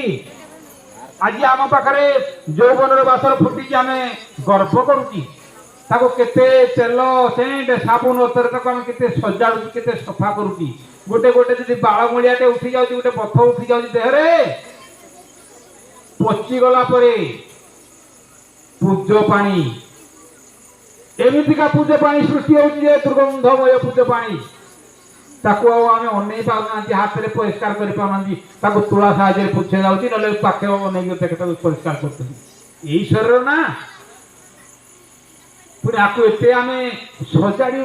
आज आम पाखे यौवन बासर फुटी आम गर्व करुची केते तेल सेंट साबुन तक आम के सजाड़ू के सफा करुची गोटे गोटे जी बालमूलिया उठी जाऊँ गोटे पथ उठी जाऊँ देहरे पचिगला पूज पानी एमतीका पूज पानी सृष्टि होती दुर्गंधमय पूज पानी ताकू आम अनै पाना हाथ में परिष्कार कर तुला साहय पोछे जाऊँगी ना पाखे अनेक परिष्कार कर शरीर ना पुणी आपको एते आम सजाड़ी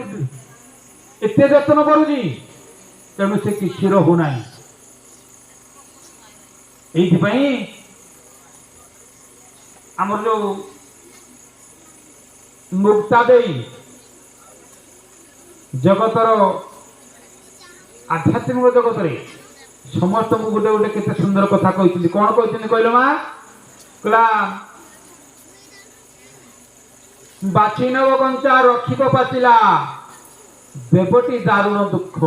एत जत्न करुची तेणु से किसी रोना ये आमर जो मुक्ता देई जगतर आध्यात्मिक जगत रे समस्त को गोटे गोटे केते सुंदर कथा कही कौन कही कहल माँ कहला बाची नव कंचा रखिब पाचिला देवटी दारुण दुख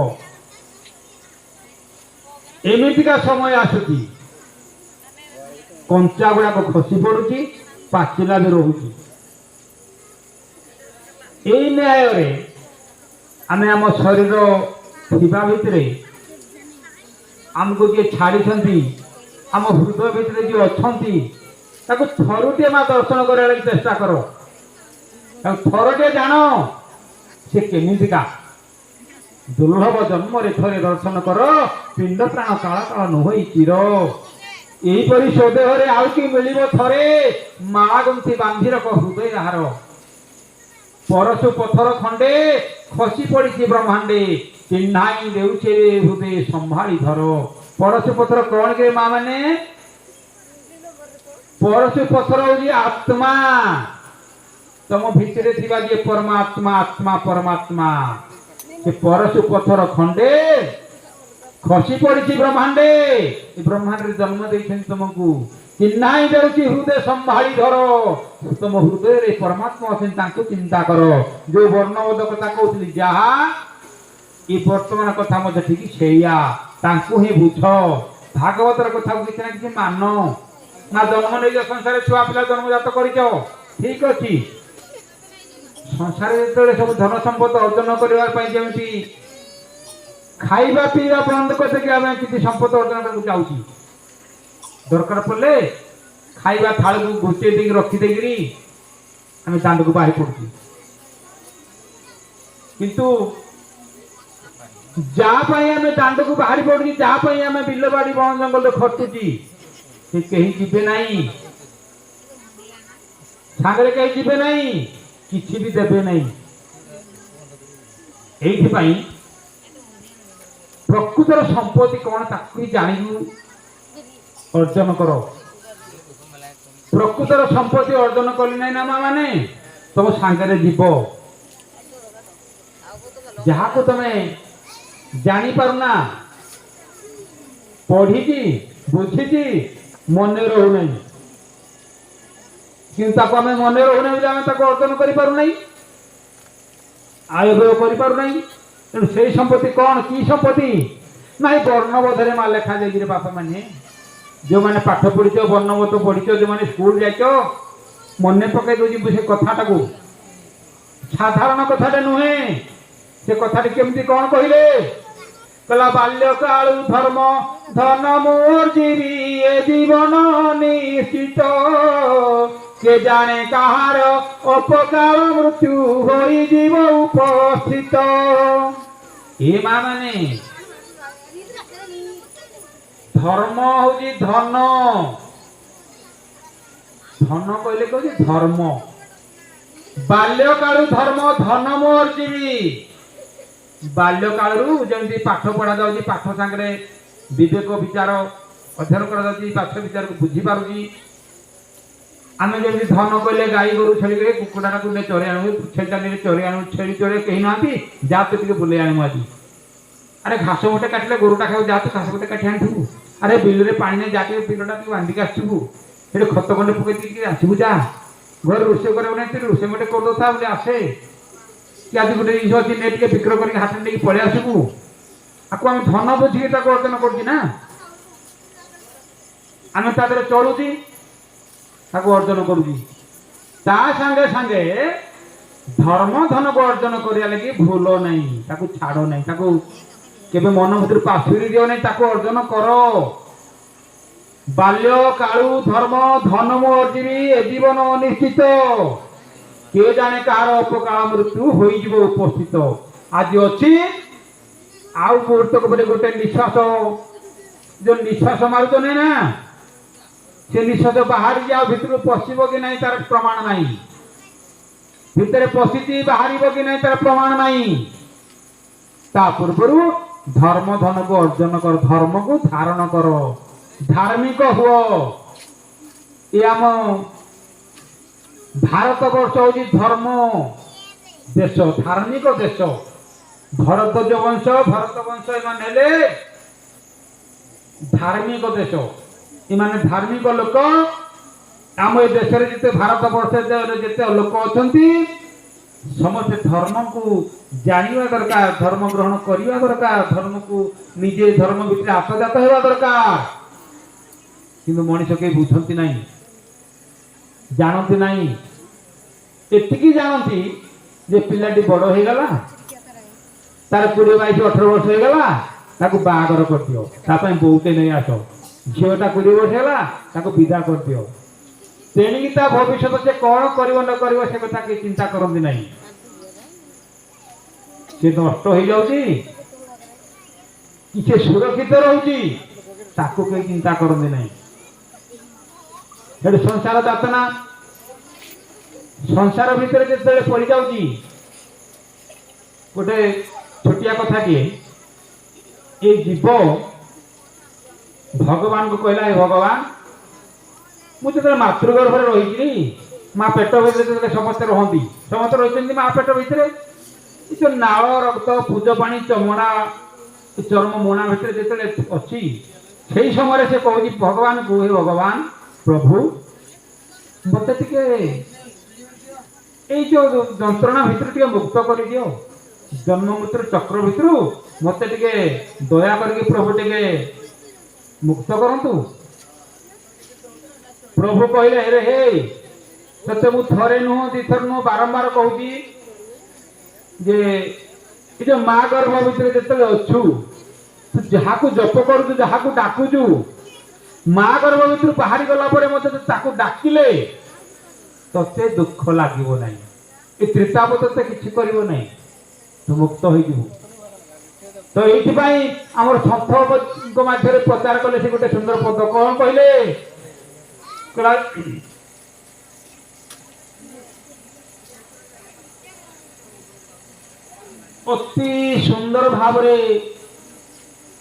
एमतीका समय आसुची कंचा गुड़ाक खसी पड़ुची पाचिला भी रोची यही न्याय आम आम शरीर थिबा भितरे आमको जी छाड़ी आम हृदय भितर जी अच्छा थरुटे माँ दर्शन करने लगी चेष्टा कर थरटे जान से केमिका दुर्लभ जन्म रे थरे दर्शन कर पिंड प्राण काला काला नुहई चिर यहीपरि स्वदेह आउ कि मिल थरे माला गंथि बांधि रख हृदय हार परशु पथर खंडे खसी पड़ी ब्रह्मांडे चिन्हाई देउचे हृदय संभाली धर परशु पथर कौन के माँ मैंने परशु पथर हूँ आत्मा तुम भितर जी परमात्मा आत्मा परमात्मा से परशु पथर खंडे खसी पड़ी ब्रह्मांडे ब्रह्मांड जन्म देते तुमको चिन्हाई देउची हृदय संभाली धर तुम हृदय रे परमात्मा अच्छे चिंता कर जो वर्णबोध कथा कहती जहा ये वर्तमान कथा मत ठीक सेया तांकु ही बुझ भागवतर कथा किसी ना किसी मान ना जन्म नहीं संसार छुआ पिला जन्मजात कर ठीक अच्छी संसार जो सब धन संपद अर्जन करने खाइबा पीवा बंद करके किसी संपद अर्जन करके जाऊँ दरकार पड़े खाइबा थाल को घुचे देकी रखिदेरी आम दांड को बाहर पड़ू किंतु जहाँपाई आम दांड को बाहर पड़ू जहाँपाई आम बिल बाड़ी बन जंगल खटुची से कहीं जीवे नहीं सागरे कहीं जीवे नहीं किसी भी देवे नहीं एइथिपाई प्रकृतर संपत्ति कौन ताकू जानू अर्जन कर प्रकृतर संपत्ति अर्जन कली ना नामा माने तुम सांगरे जीव जहाँ को तुम जानी पारुना पढ़ी बुझी मन रहू नहीं किंतु आम मन रहूना अर्जन कर आय कर से संपत्ति कौन की संपत्ति ना वर्णबोधरे माँ लिखा जाए बापा माने जो मैंने पाठ पढ़ी वर्णबोध पढ़ी जो मैंने स्कूल जाइच मन पकई दो से कथाटा को साधारण कथाटे नुहे से कथाटी केमती कौन कहले कहला बाल्यकालु धर्म धन मोर जीवी ए जीवन निश्चित के जाने कहार अपकार मृत्यु होई जीव उपस्थित ए माँ माने धर्म हूँ धन धन कहले कह धर्म बाल्यकालु धर्म धन मोर जीवी बाल्यकालू जमी पाठ पढ़ा जाऊँगी पाठ सांगे विवेक विचार अध्ययन कर पाठ विचार को बुझी पार्टी आम जमी धन कहले गाई गोरु छेड़ी कुकुड़ा को चरे आणु छेटा ने चरे आणु छेड़ी चरे कहीं ना जा तो टे बुले आणु आज अरे घास गोटे काटिले गोरुटा खाऊ जा तो घास गोटे काटी आणु अरे बिल पानी नहीं जाके बिलटा बांधिक आसबू से खत खंडे पकई आसबू जा घर रोषे कर रोषे गोटे कर दो बोले आसे कि आज गोटे जिन अच्छी नेट के बिक्र करके हाथ में पलि आसबू आपको आम धन बुझिकी अर्जन करना आम तादर चलुची अर्जन करुँगे सांगे धर्म धन को अर्जन करने लगी भूल नहीं छाड़ नहीं केबे मन भर पासुरी दियो नहीं अर्जन कर बाल्य कालू धर्म धन मो अर्जीवी ए जीवन अनिश्चित किए जाने कहार अपकाल मृत्यु हो उपस्थित आज अच्छी आउ मुहूर्त गोटे निश्वास जो निश्वास मारुच नहीं ना से निश्वास बाहर जाओ भितर पशिब कि नहीं तार प्रमाण नहीं भितर पशिची बाहर कि नहीं तार प्रमाण नहीं ता पूर्व धर्म धन को अर्जन कर धर्म को धारण कर धार्मिक हुओ ये आम भारत वर्ष हूँ धर्म देश धार्मिक देश भरद्वाज वंश एने धार्मिक देश इमाने धार्मिक लोक आम ए देश जिते भारत वर्ष जिते लोक अच्छा समस्त धर्म को जानिबा दरकार धर्म ग्रहण करिबा दरकार धर्म को निजे धर्म भितर आत्मजात होगा दरकार किंतु मनीष के बुझती नहीं जानती नहीं एतिकी जानती जे पिलाटी बड़ हो गला तार 20 22 18 वर्ष हो गला ताको बागर कर दियो तापय बहुते नहीं आस झीटा 20 वर्ष है विदा कर दियो तेणिकी ता भविष्य से कौन कर न कर से कथा कि चिंता करती नहीं से नष्ट हो जाऊँगी कि सुरक्षित रोची ताको कहीं चिंता करती नहीं संसार दातना संसार भितर जो पड़ जाऊँगी गोटे छोटिया कथा किए ये जीव भगवान को कहला भगवान मुझे मातृगर्भ रही माँ पेट भर समस्त रहती समस्त रही माँ पेट भितर जो नाल रक्त पूज पानी चमड़ा चर्म मोणा भितर जो अच्छी से समय से कहूँ भगवान को हे भगवान प्रभु मत टे जो जंत्रणा भितर टे मुक्त कर दियो जन्म मृत्यु चक्र भितर मत टे दया करके प्रभु टे मुक्त करंतु। प्रभु कहले अरे हे ते मु थरे नुह दिथर नुह बारंबार कहूची जे ये माँ गर्भ भितर जिते अच्छु जहाँ को जप करू जहाँ को डाकुचु माँ गर्भ भितर बाहरी गला मत डाकिले ते दुख लगे ना ये त्रिताप ते किसी कर तू मुक्त हो। तो ये आम संथ मध्य प्रचार कले से गोटे सुंदर पद कौन कहले अति सुंदर भाव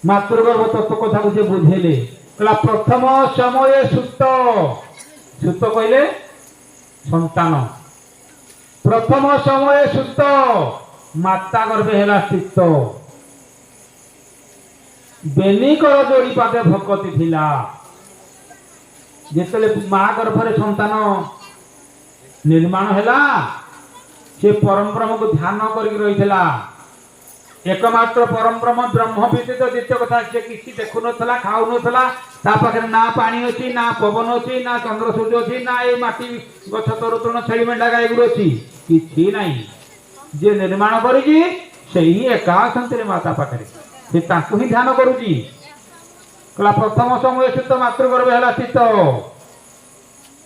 मातृगर्भ तत्व कथा को बुझेले कहला प्रथम समय सुत सुत कहले संतान प्रथम समय सुत माता गर्भे है स्थित बेनिकर जोड़ी पाते भगवती थिला जिते माँ गर्भरे संतान निर्माण हैला से परम ब्रह्म को ध्यान करके रही एकमात्र परम ब्रह्म ब्रह्म व्यतीत द्वितीय कथा से किसी देखु नथला खाऊ नथला ता पाखरे ना पानी अछि ना पवन अछि ना चंद्र सूर्य अछि ना ए माटी गछ तरु तृण छेली मेंढा गाय गुरु अछि किछि नाही जे निर्माण करिछि सेही एका संतरे माता पाखरे से ताकू ही ध्यान करूची कला प्रथम समय सुत मातृगर्भ है स्थित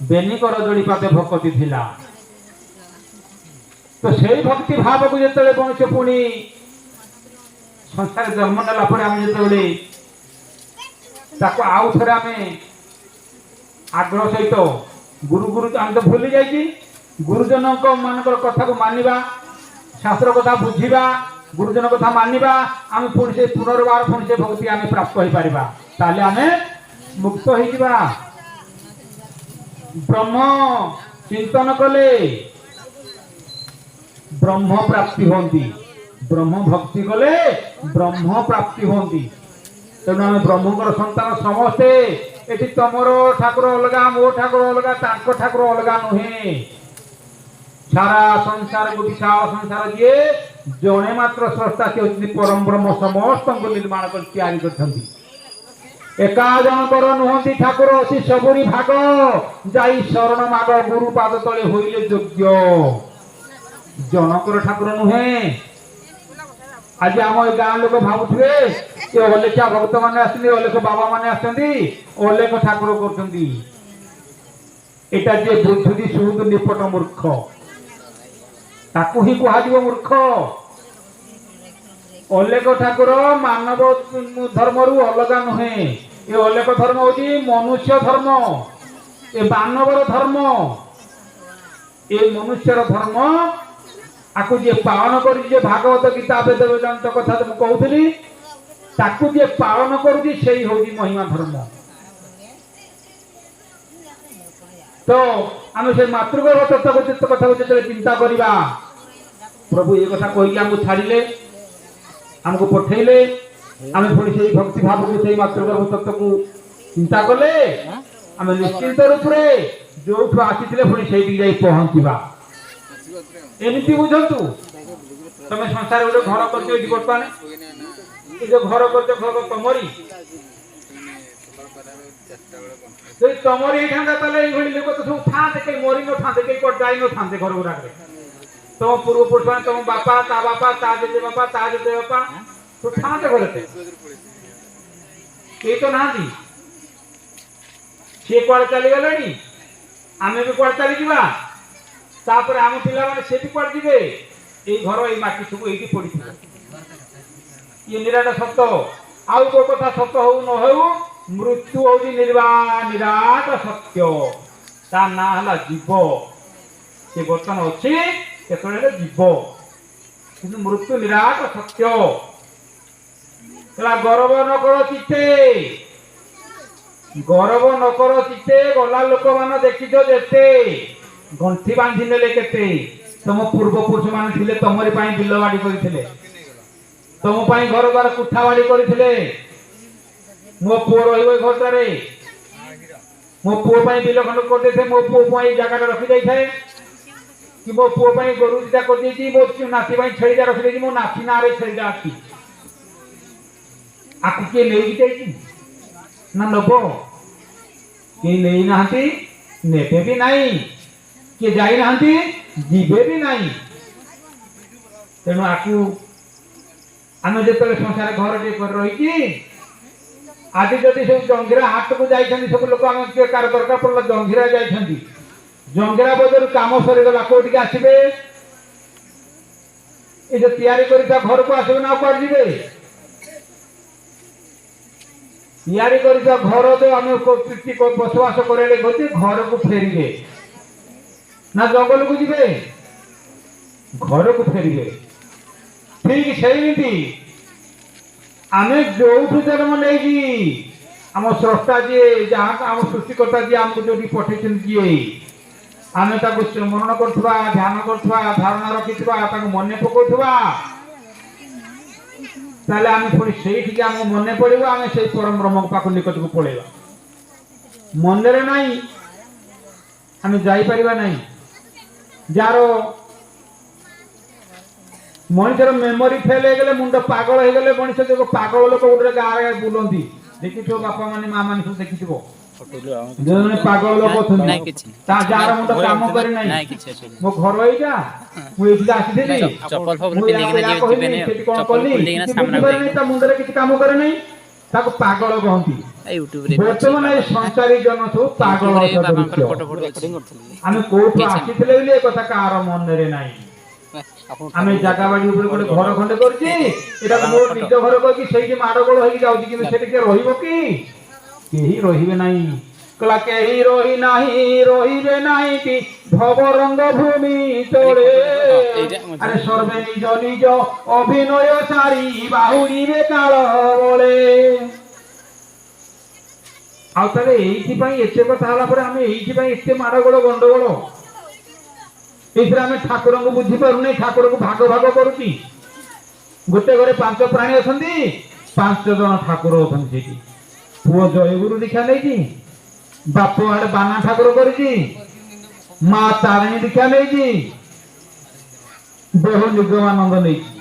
बेनिकर जोड़ी पाते भक्ति थिला। तो से भक्ति भाव को जिते मनुष्य पुणी संसार जन्म नेला आम जो आउ थे आम आग्रह सहित गुरु गुरु आम तो भूली जाइए गुरुजन मान कथा को मानिबा शास्त्र कथा बुझिबा गुरुजन कथा मानिबा आम पुणी से पुनर्बार पुणी से भक्ति आम प्राप्त हो पारिबा ताले आम मुक्त हो जिबा। ब्रह्म चिंतन कले ब्रह्म प्राप्ति होती ब्रह्म भक्ति कले ब्रह्म प्राप्ति होती तेणु आम ब्रह्मकर संतान समस्ते ये तुमर ठाकुर अलगा मो ठाकुर अलगा ठाकुर अलगा नुहे सारा संसार को विशाल संसार जी जड़े मात्र स्रष्टा से होती परम ब्रह्म समस्त को निर्माण कर एका जनकर नुहति ठाकुर असी सबुरी भाग जाई शरण माग गुरु पाद तले होइले योग्य जनकर ठाकुर नुहे। आज आम गाँ लोक भावुए ये अलेखा भक्त मैंने अलेख बाबा मैंने अलेख ठाकुर कर जे बुद्धि सुद निपट मूर्ख ताकू ही कह मूर्ख अलेख ठाकुर मानव धर्म रु अलगा नुहे ये अलेख धर्म हूँ मनुष्य धर्म ये मानवर धर्म ये मनुष्यर धर्म आकु जे पालन कर भागवत गीता वेद वेदांत कथा कहूली ताकू जे पालन करुँच से महिमा धर्म। तो आम से मातृगर्भ तत्व कथा को जो चिंता करवा प्रभु ये कथा कही आमको छाड़िले आमको पठेले आम पुणी से भक्ति भाव को से मातृगर्भ तत्व को चिंता कले आम निश्चिंत रूप से जो आसी पुणी से पहुँचवा एमती बुझंतु तुम संसार गोटे घर कर बर्तमान जो घर कर घर तुमरी तुमरी लोक तो सब था कहीं मरी न था कहीं कट जाई न था घर गुड़ाक तुम पूर्व पुरुष मैंने तुम बापा ता जेजे बापा तो था घर कई तो ना सी कड़े चलीगले आम भी कड़े चली तापर आम पिला माने से भी पड़ जिवे ए घर ए माटी सब एठी पड़ी ये निराट सत्य आउ को कथा सत्य हो न हो मृत्यु होजी निराट सत्य ता ना हला जीव से बर्तन अछि केतळे जीव किंतु मृत्यु निराट सत्य कला गर्व न करो चिते गर्व न करो चिते गला लोक मान देखिजो जेते गंठी बांधि नेले केते तुम पूर्व पुरुष मान थिले तमरी पाई बिलवाड़ी करिथिले तुम पाई घर द्वार कुठावाड़ी करिथिले मो पुओ रहिबो घरटारे मो पुओ पाई बिल खंड कर देथे मो पुओ पाई जगह रखि जाई थाए कि मो पुओ ପାଇଁ ଗୋରୁ ଦିଟା କରିଦେଇଛି ମୋ ନାତି ପାଇଁ ଛେଳିଟା ରଖିଦେଇଛି ମୋ ନାତି ନାଁରେ ଛେଳିଟା ଅଛି ଆକୁ କିଏ ନେଇକି ଯାଇଛି ନା ନବ କେହି ନେଇନାହାନ୍ତି ନେବେ ବି ନାହିଁ କିଏ ଯାଇନାହାନ୍ତି ଯିବେ ବି ନାହିଁ ତେଣୁ ଆକୁ ଆମେ ଯେତେବେଳେ ସଂସାର ଘରଟିଏ କରି ରହିଛି ଆଜି ଯଦି ସବୁ ଜଙ୍ଗିରା ହାଟକୁ ଯାଇଛନ୍ତି ସବୁ ଲୋକ ଆମେ କିଏ କାର ଦରକାର ପଡ଼ିଲା ଜଙ୍ଗିରା ଯାଇଛନ୍ତି ଜଙ୍ଗିରା ବଜାରରୁ କାମ ସରିଗଲା କୋଉଠିକି ଆସିବେ ଏ ଯେ ତିଆରି କରିଥିବା ଘରକୁ ଆସିବେ ନା କୁଆଡେ ଯିବେ ତିଆରି କରିଥିବା ଘର ତ ଆମେ ବସବାସ କରାଇଲେ ଗତି ଘରକୁ ଫେରିବେ ନା ଜଙ୍ଗଲକୁ ଯିବେ ଘରକୁ ଫେରିବେ ଠିକ ସେମିତି ଆମେ ଯୋଉଠୁ ଜନ୍ମ ନେଇକି ଆମ ସ୍ରଷ୍ଟା ଯିଏ ଯାହା ଆମ ସୃଷ୍ଟିକର୍ତ୍ତା ଯିଏ ଆମକୁ ଯୋଉଠି ପଠେଇଛନ୍ତି ଯିଏ ଆମେ ତାକୁ ସ୍ମରଣ କରୁଥିବା ଧ୍ୟାନ କରୁଥିବା ଧାରଣା ରଖିଥିବା ତାକୁ ମନେ ପକାଉଥିବା ତାହେଲେ ଆମେ ପୁଣି ସେଇଠିକି ଆମକୁ ମନେ ପଡ଼ିବ ଆମେ ସେଇ ପରମ ବ୍ରହ୍ମ ପାଖ ନିକଟକୁ ପଳେଇବା ମନରେ ନାହିଁ ଆମେ ଯାଇପାରିବା ନାହିଁ ଯାହାର ମଣିଷର ମେମୋରି ଫେଲ୍ ହେଇଗଲେ ମୁଣ୍ଡ ପାଗଳ ହେଇଗଲେ ମଣିଷ ଦେଖ ପାଗଳ ଲୋକ ଗୋଟେ ଗାଁରେ ବୁଲନ୍ତି ଦେଖିଥିବ ବାପା ମାନେ ମା ମାନେ ସବୁ ଦେଖିଥିବ ଯୋଉମାନେ ପାଗଳ ଲୋକ ଅଛନ୍ତି ତା ଯାହାର ମୁଣ୍ଡ କାମ କରେ ନାହିଁ ମୋ ଘର ଏଇଟା ମୁଁ ଏଇଠିକି ଆସିଥିଲି ସେଠି କଣ କଲି ତା ମୁଣ୍ଡରେ କିଛି କାମ କରେ ନାହିଁ ତାକୁ ପାଗଳ କହନ୍ତି ବର୍ତ୍ତମାନ ଏଇ ସଂସାରୀ ଜନ ସବୁ ପାଗଳ ଆମେ କୋଉଠୁ ଆସିଥିଲେ ବୋଲି ଏ କଥା କାହାର ମନରେ ନାହିଁ ଆମେ ଜାଗା ବାଡି ଉପରେ ଗୋଟେ ଘର ଖଣ୍ଡେ କରିଛି ଏଟା ମୋ ନିଜ ଘର କହିକି ସେଇଠି ମାଡ଼ଗୋଳ ହେଇକି ଯାଉଛି କିନ୍ତୁ ସେଠି କିଏ ରହିବ କି କେହି ରହିବେ ନାହିଁ କଲା କେହି ରହି ନାହିଁ ରହିବେ ନାହିଁ କି ଭବ ରଙ୍ଗ ଭୂମି ତଳେ ଆରେ ସର୍ବେ ନିଜ ନିଜ ଅଭିନୟ ସାରି ବାହୁଡ଼ିବେ କାଳ ବଳେ ଆଉ ତାହେଲେ ଏଇଥିପାଇଁ ଏତେ କଥା ହେଲା ପରେ ଆମେ ଏଇଥିପାଇଁ ଏତେ ମାଡ଼ଗୋଳ ଗଣ୍ଡଗୋଳ ଏଇଥିରେ ଆମେ ଠାକୁରଙ୍କୁ ବୁଝିପାରୁନି ଠାକୁରଙ୍କୁ ଭାଗ ଭାଗ କରୁଛି ଗୋଟେ ଘରେ 5 ପ୍ରାଣୀ ଅଛନ୍ତି 5 ଜଣ ଠାକୁର ଅଛନ୍ତି ସେଠି ପୁଅ ଜୟଗୁରୁ ଦୀକ୍ଷା ନେଇଛି ବାପ ଆଡେ ବାନା ଠାକୁର କରିଛି ମା ତାରିଣୀ ଦୀକ୍ଷା ନେଇଛି ଦେହ ନିଗମାନନ୍ଦ ନେଇଛି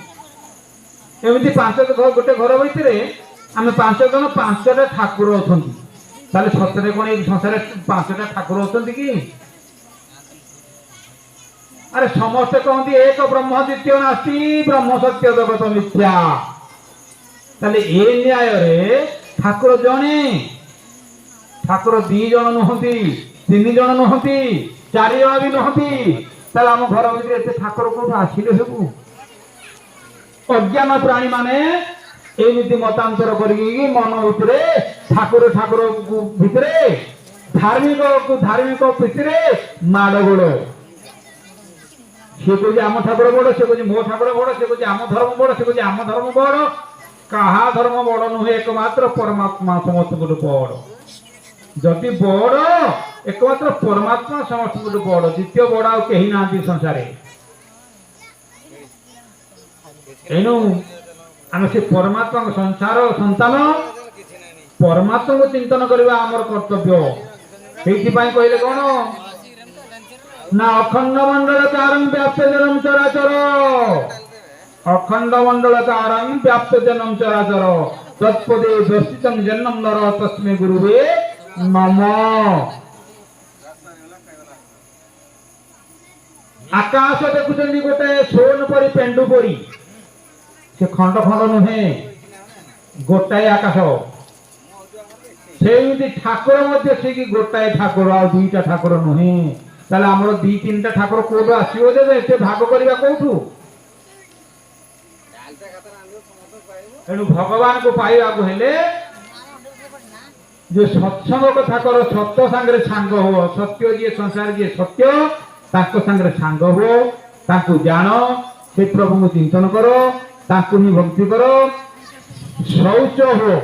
ଏମିତି 5 ଗୋଟେ ଘର ଭିତରେ ଆମେ 5 ଜଣ 5ଟା ଠାକୁର ଅଛନ୍ତି ତାହେଲେ ସତରେ କଣ ଏଇ ସଂସାରରେ 5ଟା ଠାକୁର ଅଛନ୍ତି କି अरे समस्ते कहते एक ब्रह्म द्वितीय नास्ति ब्रह्म सत्य जगत मिथ्या ताले ए न्याय रे ठाकुर जणे ठाकुर 2 जण नहंती 3 जण नहंती 4 जण भी नहंती ताले हम घर भीतर एते ठाकुर कोठु आसिले हेबु अज्ञान प्राणी माने एमिति मतांतर करगी मन उतरे ठाकुर ठाकुर भितरे धार्मिक भितरे माडगोड़ से कहे आम ठाकुर बड़ से कहे मो ठाकुर बड़ से कहे आम धर्म बड़ से कहे आम धर्म बड़ कहा धर्म बड़ नुहे एकमात्र परमात्मा समस्त बड़ जदि बड़ एकमात्र परमात्मा समस्त बड़ द्वितीय बड़ आ कहीं ना संसार एणु आम से परमात्मा संसार संतान परमात्मा को चिंतन करवा आमर कर्तव्य से कहले कौन ना अखंड मंडल कारं व्याप्त जनम चराचर अखंड मंडल कारं व्याप्त जनम चराचर तत्पदे दर्शितं जन्म नर तस्मै गुरुवे नमः आकाश देखुचंदी गोटे सोन परी पेंडु परी से खंड खंड नुहे गोटाए आकाश सेमिति ठाकुर मध्य से कि गोटाए ठाकुर आ 2टा ठाकुर नुहे ताले हमरो 2-3टा ठाकुर कोठो आसीबो जे एते भाग करबा कोठू एनु भगवान को पाइबा को हेले जो सत्संग कथा करो सत्य संगे सांग हो सत्य जे संसार जे सत्य ताको संगे सांग हो ताको जानो से प्रभु को चिंतन करो ताको ही भक्ति करो शौच हो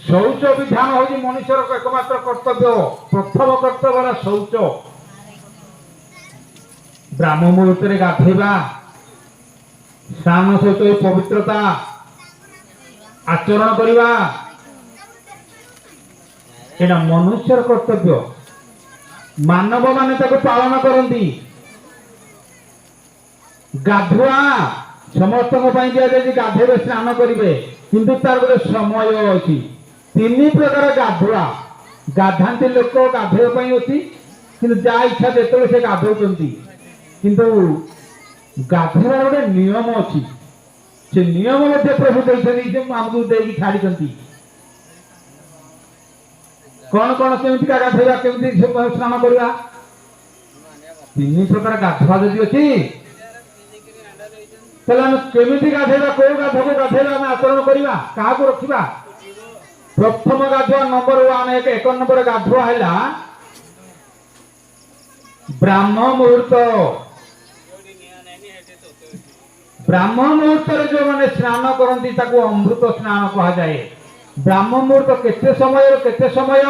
शौच विधान हूँ मनुष्य एकमात्र कर्तव्य प्रथम कर्तव्य शौच ब्राह्म मुहूर्त गाधेवा स्नान सहित पवित्रता आचरण करवा एटा मनुष्य कर्तव्य मानव माने ताको पालन करती ଗାଧୁଆ ସମସ୍ତଙ୍କ ପାଇଁ ଦିଆଯାଇଛି, ଗାଧେଇବେ ସ୍ନାନ କରିବେ, କିନ୍ତୁ ତାର ଗୋଟେ ସମୟ ଅଛି। 3 ପ୍ରକାର ଗାଧୁଆ ଗାଧାନ୍ତି ଲୋକ ଗାଧୋଇବା ପାଇଁ ଅଛି, କିନ୍ତୁ ଯାହା ଇଚ୍ଛା ଯେତେବେଳେ ସେ ଗାଧଉଛନ୍ତି। କିନ୍ତୁ ଗାଧୋଇବାର ଗୋଟେ ନିୟମ ଅଛି, ସେ ନିୟମ ମଧ୍ୟ ପ୍ରଭୁ ଦେଇଛନ୍ତି, ଯେ ଆମକୁ ଦେଇକି ଛାଡ଼ିଛନ୍ତି। କଣ କଣ କେମିତିକା ଗାଧୋଇବା, କେମିତି ସ୍ନାନ କରିବା? 3 ପ୍ରକାର ଗାଧୁଆ ଯଦି ଅଛି, ତାହେଲେ ଆମେ କେମିତି ଗାଧେଇବା, କୋଉ ଗାଧକୁ ଗାଧେଇବା ଆମେ ଆଚରଣ କରିବା, କାହାକୁ ରଖିବା? ପ୍ରଥମ ଗାଧୁଆ ନମ୍ବର 1 1 ନମ୍ବର ଗାଧୁଆ ହେଲା ବ୍ରାହ୍ମ ମୁହୂର୍ତ୍ତ। ବ୍ରାହ୍ମ ମୁହୂର୍ତ୍ତରେ ଯୋଉମାନେ ସ୍ନାନ କରନ୍ତି ତାକୁ ଅମୃତ ସ୍ନାନ କୁହାଯାଏ। ବ୍ରାହ୍ମ ମୁହୂର୍ତ୍ତ କେତେ ସମୟ?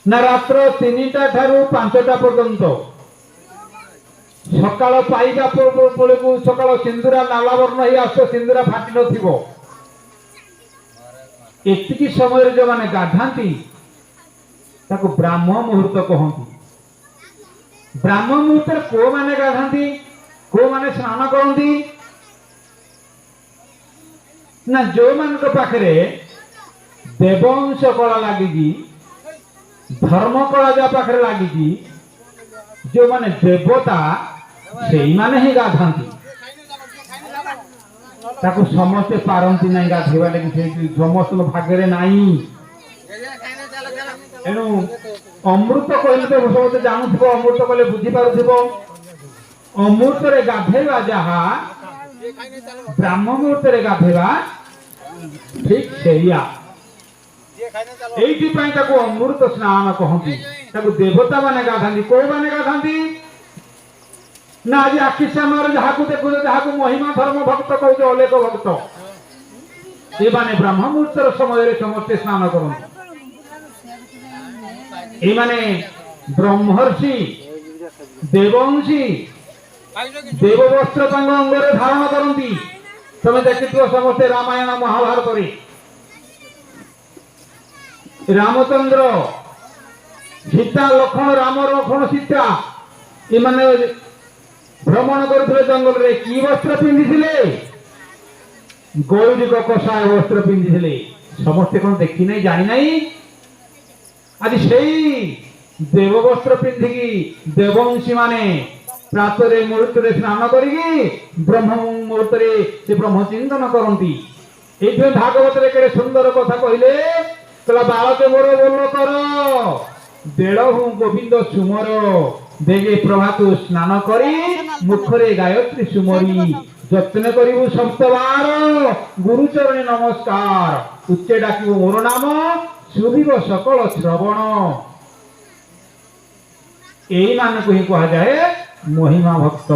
ନା ରାତ୍ର 3ଟା ଠାରୁ 5ଟା ପର୍ଯ୍ୟନ୍ତ। ସକାଳ ପାଇବା ବେଳକୁ ସକାଳ ସିନ୍ଦୁରା ନାଲବର୍ଣ୍ଣ ହେଇ ଆସିବ, ସିନ୍ଦୁରା ଫାଟି ନଥିବ। ଏତିକି ସମୟରେ ଯୋଉମାନେ ଗାଧାନ୍ତି ତାକୁ ବ୍ରାହ୍ମ ମୁହୂର୍ତ୍ତ କହନ୍ତି। ବ୍ରାହ୍ମ ମୁହୂର୍ତ୍ତରେ କୋଉମାନେ ଗାଧାନ୍ତି, କୋଉମାନେ ସ୍ନାନ କରନ୍ତି? ନା ଯୋଉମାନଙ୍କ ପାଖରେ ଦେବଂଶ କଳା ଲାଗିଛି, ଧର୍ମ କଳା ଯାହା ପାଖରେ ଲାଗିଛି, ଯୋଉମାନେ ଦେବତା, ସେଇମାନେ ହିଁ ଗାଧାନ୍ତି। ତାକୁ ସମସ୍ତେ ପାରନ୍ତି ନାହିଁ ଗାଧେଇବା ଲାଗି, ସେଇଠି ସମସ୍ତଙ୍କ ଭାଗରେ ନାହିଁ। ଏଣୁ ଅମୃତ କହିଲେ ତ ସମସ୍ତେ ଜାଣୁଥିବ, ଅମୃତ କହିଲେ ବୁଝିପାରୁଥିବ। ଅମୃତରେ ଗାଧେଇବା ଯାହା, ବ୍ରାହ୍ମ ମୁହୂର୍ତ୍ତରେ ଗାଧେଇବା ଠିକ ସେଇଆ। ଏଇଥିପାଇଁ ତାକୁ ଅମୃତ ସ୍ନାନ କହନ୍ତି। ତାକୁ ଦେବତା ମାନେ ଗାଧାନ୍ତି। କୋଉମାନେ ଗାଧାନ୍ତି? ନା ଆଜି ଆଖି ସାମନାରେ ଯାହାକୁ ଦେଖୁଛ, ଯାହାକୁ ମହିମା ଧର୍ମ ଭକ୍ତ କହୁଛ, ଅଲେଖ ଭକ୍ତ, ଏମାନେ ବ୍ରାହ୍ମ ମୁହୂର୍ତ୍ତର ସମୟରେ ସମସ୍ତେ ସ୍ନାନ କରନ୍ତି। ଏମାନେ ବ୍ରହ୍ମର୍ଷି, ଦେବଂଶୀ, ଦେବ ବସ୍ତ୍ର ତାଙ୍କ ଅଙ୍ଗରେ ଧାରଣ କରନ୍ତି। ତମେ ଦେଖିଥିବ ସମସ୍ତେ ରାମାୟଣ ମହାଭାରତରେ ରାମଚନ୍ଦ୍ର, ସୀତା, ଲକ୍ଷ୍ମଣ, ରାମ ଲକ୍ଷ୍ମଣ ସୀତା ଏମାନେ ଭ୍ରମଣ କରୁଥିଲେ ଜଙ୍ଗଲରେ। କି ବସ୍ତ୍ର ପିନ୍ଧିଥିଲେ? ଗୌରିକ କଷାୟ ବସ୍ତ୍ର ପିନ୍ଧିଥିଲେ। ସମସ୍ତେ କଣ ଦେଖି ନାହିଁ, ଜାଣି ନାହିଁ? ଆଜି ସେଇ ଦେବ ବସ୍ତ୍ର ପିନ୍ଧିକି ଦେବଂଶୀ ମାନେ ପ୍ରାତରେ ମୁହୂର୍ତ୍ତରେ ସ୍ନାନ କରିକି ବ୍ରହ୍ମ ମୁହୂର୍ତ୍ତରେ ସେ ବ୍ରହ୍ମ ଚିନ୍ତନ କରନ୍ତି। এইভাবে ভাগবতের কেড়ে সুন্দর কথা কহিলে কলা বালকে মোর বল কর দেড়হু গোবিন্দ সুমর দেগে প্রভাতু স্নান করি মুখরে গায়ত্রী সুমরি যত্ন করিবু সপ্তবার গুরুচরণে নমস্কার উচ্চে ডাকিবু মোর নাম শুভিব সকল শ্রবণ। এই মানকু হি কুয়া যায় মহিমা ভক্ত।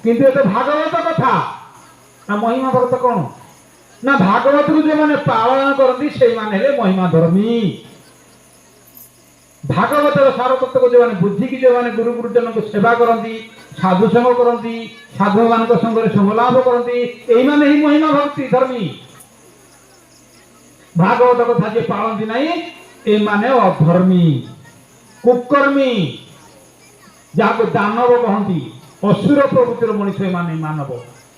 কিন্তু এটা ভাগবত কথা না মহিমা ভক্ত কোন না ভাগবত যে মানে পালন করନ୍ତି সেইମାନେ ହେଲେ ମହିମା ଧର୍ମୀ। ଭାଗବତର ସାରତତ୍ତ୍ୱକୁ ଯେଉଁମାନେ ବୁଝିକି ଯେଉଁମାନେ ଗୁରୁ ଗୁରୁଜନଙ୍କୁ ସେବା କରନ୍ତି, ସାଧୁ ସଙ୍ଗ କରନ୍ତି, ସାଧୁମାନଙ୍କ ସଙ୍ଗରେ ସମଲାଭ କରନ୍ତି, ଏଇମାନେ ହିଁ ମହିମା ଭକ୍ତି ଧର୍ମୀ। ଭାଗବତ କଥା ଯିଏ ପାଳନ୍ତି ନାହିଁ ଏମାନେ ଅଧର୍ମୀ କୁକର୍ମୀ, ଯାହାକୁ ଦାନବ କହନ୍ତି। ଅସୁର ପ୍ରଭୃତିର ମଣିଷ ଏମାନେ ମାନବ।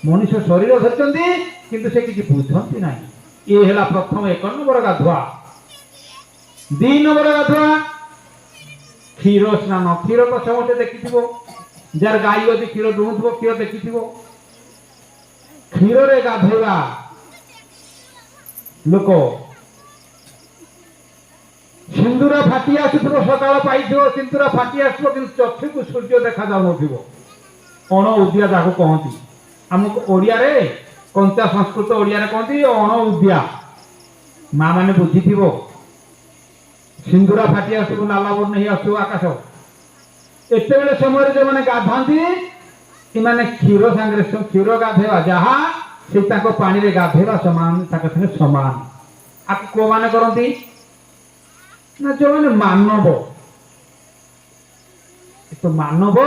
ମଣିଷ ଶରୀର ଧରିଛନ୍ତି କିନ୍ତୁ ସେ କିଛି ବୁଝନ୍ତି ନାହିଁ। ଏ ହେଲା ପ୍ରଥମ 1 ନମ୍ବର ଗାଧୁଆ। 2 ନମ୍ବର ଗାଧୁଆ କ୍ଷୀର ସ୍ନାନ। କ୍ଷୀର ତ ସମସ୍ତେ ଦେଖିଥିବ, ଯାହାର ଗାଈ ଅଛି କ୍ଷୀର ଦୁହୁଁଥିବ, କ୍ଷୀର ଦେଖିଥିବ। କ୍ଷୀରରେ ଗାଧୋଇବା ଲୋକ ସିନ୍ଦୁର ଫାଟି ଆସୁଥିବ, ସକାଳ ପାଇଥିବ ସିନ୍ଦୁର ଫାଟି ଆସିବ କିନ୍ତୁ ଚକ୍ଷୁକୁ ସୂର୍ଯ୍ୟ ଦେଖାଯାଉନଥିବ। ଅଣ ଉଦିଆ ତାକୁ କହନ୍ତି। ଆମକୁ ଓଡ଼ିଆରେ କଞ୍ଚା ସଂସ୍କୃତ ଓଡ଼ିଆରେ କହନ୍ତି ଅଣ ଉଦିଆ। ମା ମାନେ ବୁଝିଥିବ। ସିନ୍ଦୁରା ଫାଟି ଆସୁଥିବ, ନାଲବର୍ଣ୍ଣ ହେଇ ଆସୁଥିବ ଆକାଶ। ଏତେବେଳେ ସମୟରେ ଯେଉଁମାନେ ଗାଧାନ୍ତି ଏମାନେ କ୍ଷୀର ସାଙ୍ଗରେ କ୍ଷୀର ଗାଧେଇବା ଯାହା ସେ ତାଙ୍କ ପାଣିରେ ଗାଧେଇବା ସମାନ, ତାଙ୍କ ସାଙ୍ଗେ ସମାନ। ଆକୁ କୋଉମାନେ କରନ୍ତି ନା ଯେଉଁମାନେ ମାନବ। ତ ମାନବ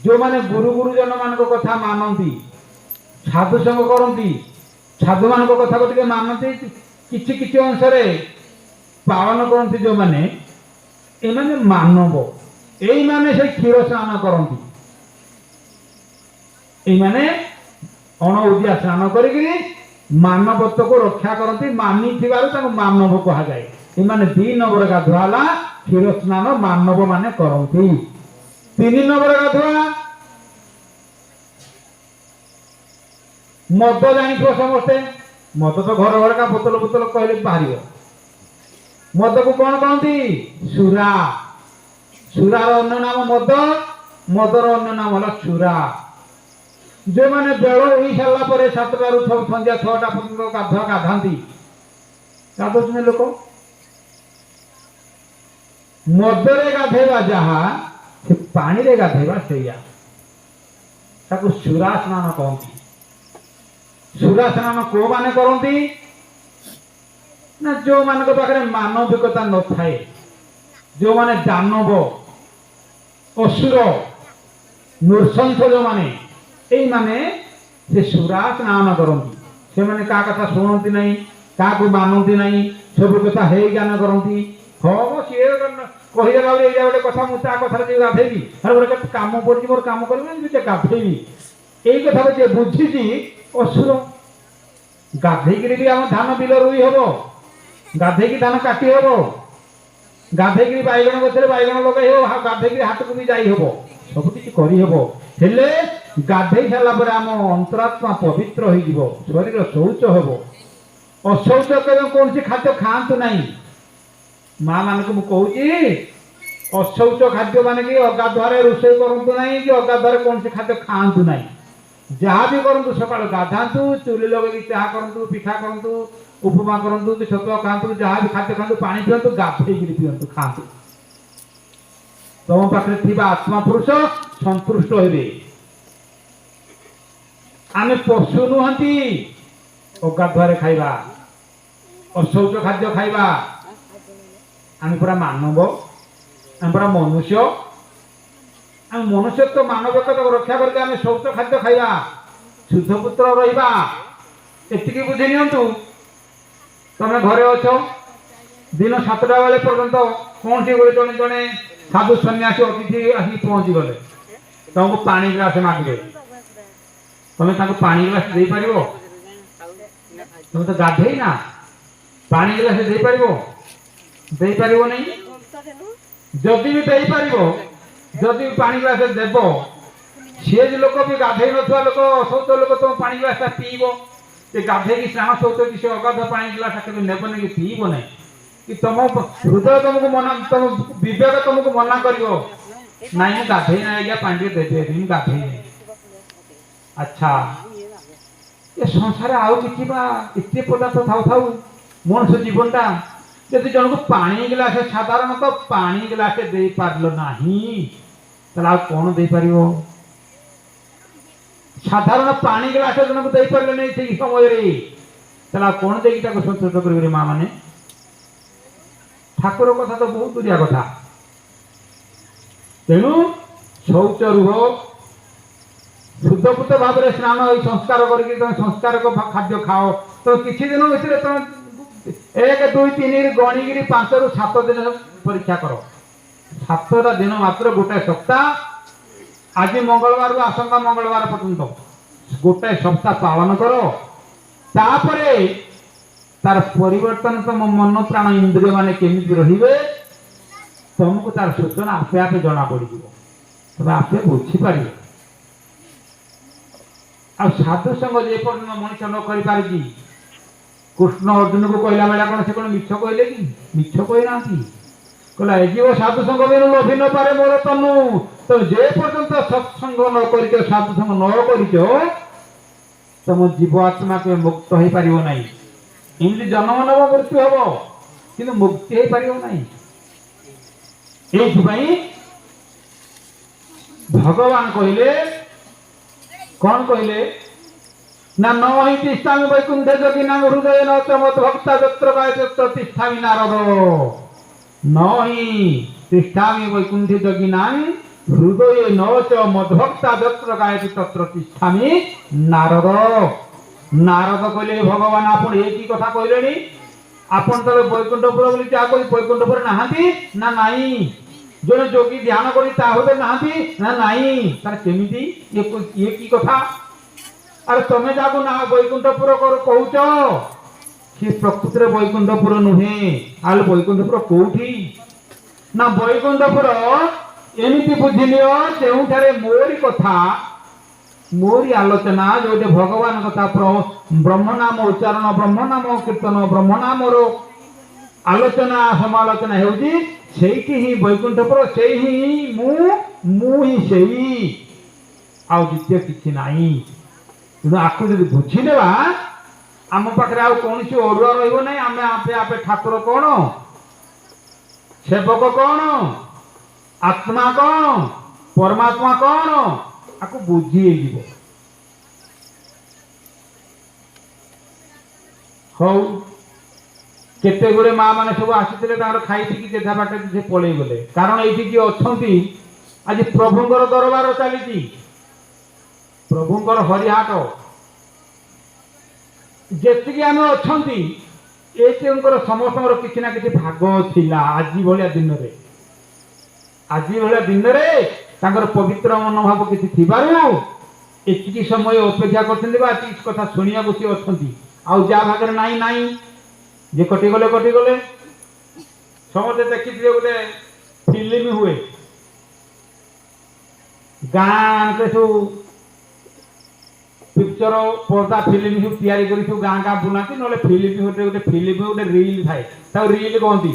ଯେଉଁମାନେ ଗୁରୁ ଗୁରୁଜନ ମାନଙ୍କ କଥା ମାନନ୍ତି, ସାଧୁ ସଙ୍ଗ କରନ୍ତି, ସାଧୁମାନଙ୍କ କଥାକୁ ଟିକେ ମାନନ୍ତି, କିଛି କିଛି ଅଂଶରେ ପାଳନ କରନ୍ତି ଯେଉଁମାନେ, ଏମାନେ ମାନବ। ଏଇମାନେ ସେଇ କ୍ଷୀର ସ୍ନାନ କରନ୍ତି। ଏଇମାନେ ଅଣଉଦିଆ ସ୍ନାନ କରିକିରି ମାନବତ୍ୱକୁ ରକ୍ଷା କରନ୍ତି, ମାନିଥିବାରୁ ତାଙ୍କୁ ମାନବ କୁହାଯାଏ। ଏମାନେ 2 ନମ୍ବର ଗାଧୁଆ ହେଲା କ୍ଷୀର ସ୍ନାନ ମାନବ ମାନେ କରନ୍ତି। 3 ନମ୍ବର ଗାଧୁଆ ମଦ ଜାଣିଥିବ ସମସ୍ତେ, ମଦ ତ ଘର ଘରକା ବୋତଲ ବୋତଲ କହିଲେ ବାହାରିବ। ମଦକୁ କଣ କହନ୍ତି? ସୁରା। ସୁରାର ଅନ୍ୟ ନାମ ମଦ, ମଦର ଅନ୍ୟ ନାମ ହେଲା ସୁରା। ଯେଉଁମାନେ ବେଳ ହୋଇ ସାରିଲା ପରେ 7ଟାରୁ ସନ୍ଧ୍ୟା 6ଟା ପର୍ଯ୍ୟନ୍ତ ଗାଧୁଆ ଗାଧାନ୍ତି, ଗାଧଉଛନ୍ତି ଲୋକ। ମଦରେ ଗାଧେଇବା ଯାହା, ସେ ପାଣିରେ ଗାଧେଇବା ସେଇଆ, ତାକୁ ସୁରା ସ୍ନାନ କହନ୍ତି। ସୁରା ସ୍ନାନ କୋଉମାନେ କରନ୍ତି ନା ଯୋଉମାନଙ୍କ ପାଖରେ ମାନବିକତା ନଥାଏ, ଯୋଉମାନେ ଦାନବ ଅସୁର ନୃଶଂସ, ଯୋଉମାନେ ଏଇମାନେ ସେ ସୁରା ସ୍ନାନ କରନ୍ତି। ସେମାନେ କାହା କଥା ଶୁଣନ୍ତି ନାହିଁ, କାହାକୁ ମାନନ୍ତି ନାହିଁ, ସବୁ କଥା ହେଇ ଜ୍ଞାନ କରନ୍ତି। ହଁ ସିଏ କହିଦେଲା ବୋଲି ଏଇଟା ଗୋଟେ କଥା, ମୁଁ ତା କଥାରେ ଯିଏ ଗାଧେଇବି, ଗୋଟେ କାମ ପଡ଼ିଛି ମୋର କାମ କରିବି ଗାଧେଇବି, ଏଇ କଥାକୁ ଯିଏ ବୁଝିଛି ଅସୁର। ଗାଧେଇକିରି ବି ଆମ ଧାନ ବିଲ ରୋଇ ହବ, ଗାଧେଇକି ଧାନ କାଟି ହବ, ଗାଧେଇକିରି ବାଇଗଣ ଗଛରେ ବାଇଗଣ ଲଗାଇ ହବ, ଗାଧେଇକିରି ହାଟକୁ ବି ଯାଇ ହବ, ସବୁ କିଛି କରିହବ। ହେଲେ ଗାଧେଇ ସାରିଲା ପରେ ଆମ ଅନ୍ତରାତ୍ମା ପବିତ୍ର ହେଇଯିବ, ଶରୀର ଶୌଚ ହବ। ଅଶୌଚ କେବେ କୌଣସି ଖାଦ୍ୟ ଖାଆନ୍ତୁ ନାହିଁ। ମା ମାନଙ୍କୁ ମୁଁ କହୁଛି, ଅଶୌଚ ଖାଦ୍ୟ ମାନେ କି ଅଗାଧୁଆରେ ରୋଷେଇ କରନ୍ତୁ ନାହିଁ, କି ଅଗାଧୁଆରେ କୌଣସି ଖାଦ୍ୟ ଖାଆନ୍ତୁ ନାହିଁ। ଯାହା ବି କରନ୍ତୁ, ସକାଳୁ ଗାଧାନ୍ତୁ, ଚୁଲି ଲଗେଇକି ଚାହା କରନ୍ତୁ, ପିଠା କରନ୍ତୁ, ଉପମା କରନ୍ତୁ, କି ଛତୁଆ ଖାଆନ୍ତୁ, ଯାହା ବି ଖାଦ୍ୟ ଖାଆନ୍ତୁ, ପାଣି ପିଅନ୍ତୁ, ଗାଧେଇକିରି ପିଅନ୍ତୁ, ଖାଆନ୍ତୁ। ତମ ପାଖରେ ଥିବା ଆତ୍ମା ପୁରୁଷ ସନ୍ତୁଷ୍ଟ ହେବେ। ଆମେ ପଶୁ ନୁହନ୍ତି ଅଗାଧୁଆରେ ଖାଇବା, ଅଶୌଚ ଖାଦ୍ୟ ଖାଇବା। ଆମେ ପୁରା ମାନବ, ଆମେ ପୁରା ମନୁଷ୍ୟ। ଆମେ ମନୁଷ୍ୟତ୍ୱ ମାନବିକତାକୁ ରକ୍ଷା କରିକି ଆମେ ଶୌଚ ଖାଦ୍ୟ ଖାଇବା, ଶୁଦ୍ଧ ପୁତ୍ର ରହିବା। ଏତିକି ବୁଝି ନିଅନ୍ତୁ। ତମେ ଘରେ ଅଛ, ଦିନ 7ଟା ବେଳେ ପର୍ଯ୍ୟନ୍ତ କୌଣସି ଜଣେ ଜଣେ ସାଧୁ ସନ୍ନ୍ୟାସୀ ଅତିଥି ଆସି ପହଞ୍ଚିଗଲେ, ତମକୁ ପାଣି ଗ୍ଲାସ ମାଗିବେ, ତମେ ତାଙ୍କୁ ପାଣି ଗ୍ଲାସ ଦେଇପାରିବ? ତମେ ତ ଗାଧେଇ ନା, ପାଣି ଗ୍ଲାସ ଦେଇପାରିବ? ଦେଇପାରିବ ନାହିଁ। ଯଦି ବି ଦେଇପାରିବ, ଯଦି ପାଣି ଗ୍ଲାସ ଦେବ, ସିଏ ଯେ ଲୋକ ବି ଗାଧେଇ ନଥିବା ଲୋକ, ଅଶୌଚ ଲୋକ, ତମ ପାଣି ଗ୍ଲାସଟା ପିଇବ। ସେ ଗାଧେଇକି ସ୍ନାନ ଶୌଚ ସେ ଅଗାଧ ପାଣି ଗ୍ଲାସ କେବେ ନେବ ନାହିଁ, କି ପିଇବ ନାହିଁ। କି ତମ ହୃଦୟ ତମକୁ ମନା, ତମ ବିବେକ ତମକୁ ମନା କରିବ, ନାଇଁ ମୁଁ ଗାଧେଇ ନାହିଁ ଆଜ୍ଞା, ପାଣି ଟିକେ ଦେବେ, ମୁଁ ଗାଧେଇ ନାହିଁ। ଆଚ୍ଛା, ଏ ସଂସାରେ ଆଉ କିଛି ବା ଏତେ ପଦାର୍ଥ ଥାଉ ଥାଉ ମଣିଷ ଜୀବନଟା ଯଦି ଜଣକୁ ପାଣି ଗ୍ଲାସେ, ସାଧାରଣତଃ ପାଣି ଗ୍ଲାସେ ଦେଇପାରିଲ ନାହିଁ, ତାହେଲେ ଆଉ କଣ ଦେଇପାରିବ? ସାଧାରଣ ପାଣି ଗ୍ଲାସ ଜଣକୁ ଦେଇପାରିଲେ ନାହିଁ ସେଇ ସମୟରେ, ତାହେଲେ ଆଉ କଣ ଦେଇକି ତାକୁ ସନ୍ତୁଷ୍ଟ କରିବେ ମା ମାନେ? ଠାକୁର କଥା ତ ବହୁତ ଦୂରିଆ କଥା। ତେଣୁ ଶୌଚ ରୁହ, ଶୁଦ୍ଧପୂତ ଭାବରେ ସ୍ନାନ ଏଇ ସଂସ୍କାର କରିକି ତମେ ସଂସ୍କାରକ ଖାଦ୍ୟ ଖାଅ। ତ କିଛି ଦିନ ଭିତରେ ତମେ 1, 2, 3 ଗଣିକିରି 5ରୁ 7 ଦିନ ପରୀକ୍ଷା କର। 7ଟା ଦିନ ମାତ୍ର, ଗୋଟାଏ ସପ୍ତାହ। ଆଜି ମଙ୍ଗଳବାରରୁ ଆସନ୍ତା ମଙ୍ଗଳବାର ପର୍ଯ୍ୟନ୍ତ ଗୋଟାଏ ସପ୍ତାହ ପାଳନ କର। ତାପରେ ତାର ପରିବର୍ତ୍ତନ ତମ ମନ ପ୍ରାଣ ଇନ୍ଦ୍ରିୟ ମାନେ କେମିତି ରହିବେ, ତମକୁ ତାର ସୂଚନା ଆପେ ଆପେ ଜଣା ପଡିଯିବ, ତମେ ଆପେ ବୁଝିପାରିବ। ଆଉ ସାଧୁ ସଙ୍ଗ ଯେ ପର୍ଯ୍ୟନ୍ତ ମଣିଷ ନ କରିପାରିଛି, କୃଷ୍ଣ ଅର୍ଜୁନକୁ କହିଲା ବେଳେ କଣ ସେ କଣ ମିଛ କହିଲେ କି? ମିଛ କହିନାହାନ୍ତି। କହିଲା ଏ ଜୀବ ସାଧୁ ସଙ୍ଗ ବିନୁ ଲୋଭି ନ ପାରେ ମୋର ତନୁ। ତ ଯେ ପର୍ଯ୍ୟନ୍ତ ସତ୍ସଙ୍ଗ ନ କରିଛ, ସାଧୁ ସଙ୍ଗ ନ କରିଛ, ତମ ଜୀବ ଆତ୍ମା କେବେ ମୁକ୍ତ ହେଇପାରିବ ନାହିଁ। ଏମିତି ଜନ୍ମ ନବ, ମୃତ୍ୟୁ ହବ, କିନ୍ତୁ ମୁକ୍ତି ହେଇପାରିବ ନାହିଁ। এইଥିପାଇଁ ଭଗବାନ କହିଲେ, କଣ କହିଲେ ନା ନହି ତିଷ୍ଠାମି ବୈକୁଣ୍ଠେ ଯୋଗିନାଂ ହୃଦୟ ନ ଚ ମତ୍ ଭକ୍ତା ଯତ୍ର ଗାୟତ୍ରୀ ତିଷ୍ଠାମି ନାରଦ। ନହି ତିଷ୍ଠାମି ବୈକୁଣ୍ଠେ ଯୋଗିନାଂ ହୃଦୟ ନ ଚ ମଦ୍ଭକ୍ତା ଯତ୍ର ଗାୟତ୍ରୀ ତତ୍ର ତିଷ୍ଠାମି ନାରଦ। ନାରଦ କହିଲେ ଭଗବାନ ଆପଣ ଏ କି କଥା କହିଲେଣି? ଆପଣ ତ ବୈକୁଣ୍ଠପୁର ବୋଲି ଯାହା କହି ବୈକୁଣ୍ଠପୁର ନାହାନ୍ତି ନା ନାହିଁ? जड़े जोगी ध्यान करी ताहले नाहंती ना नहीं तार केमिति ये की कथा अरे तमे जाको ना वैकुंठपुर कहूच कि प्रकृति रे वैकुंठपुर नुहे आल वैकुंठपुर कोठी ना वैकुंठपुर एमिति बुझिलियो जेउठारे मोरी कथा मोरी आलोचना जो भगवान कथा ब्रह्म नाम उच्चारण ब्रह्म नाम कीर्तन ब्रह्म नाम आलोचना समालोचना हेउजी सेठी ही वैकुंठपुर से ही मु ही सेही आउ द्वितीय किछि नाही तेणु आकु जदि बुझिनेबा आम पाखे आउ कौन अड़ुआ रही ना आम आपे आपे ठाकुर कौन सेवक कौन आत्मा कौन परमात्मा कौन आपको बुझी हौ केते गुड़े माँ मैंने सब आसी खाई पी जेठा बाट से पलि गले कारण ये किए अच्छा आज प्रभुंर दरबार चली प्रभुंर हरिहाट जी आम अच्छा समस्त किसी ना कि भाग थिला आज भाया दिन में आज भाया दिन में पवित्र मनोभाव किसी थी समय अपेक्षा कर कथा शुणा सी अच्छा आ भाग नाई नाई जे कटिगले समझे देखी गोटे फिल्म हुए गाँ के सब पिक्चर पर्दा फिल्म सब तैयारी कर गाँ गाँ बुलाती ना फिल्म गोटे फिल्म गोटे रिल थाए रिल कहती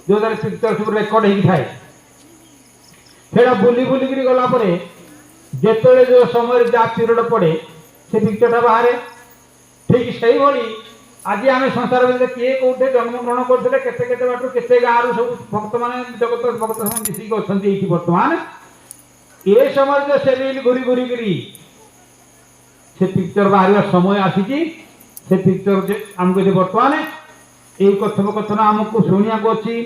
जो पिक्चर सब रेकर्ड होता है बुली बुलिक गलापर जिते जो समय जहाँ पीरियड पड़े से पिक्चरटा बाहर ठीक से भाई आज आम संसार भर किए कौटे जन्मग्रहण करते केते बाटू केते गाँव सब भक्त मान जगत भक्त मिसिक अच्छा बर्तमान ये समय जो से रिल घूरी घूरी करी से पिक्चर बाहर समय आसी से पिक्चर आमको बर्तमान ये कथोपकथन आमको शुणा अच्छी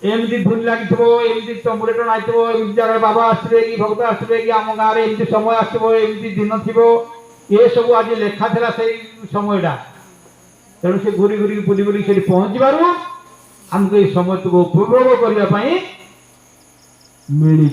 एमती धुन लगी एमती तंबुरे टना एमती जगह बाबा आसवे कि भक्त आसवे कि आम गाँव में एमती समय आसमती दिन थो ये सब आज लेखा था से समयटा तेणु से घूरी घूरी बुली बुली से पहुँचवर आमको ये समय को उपभोग करने मिली।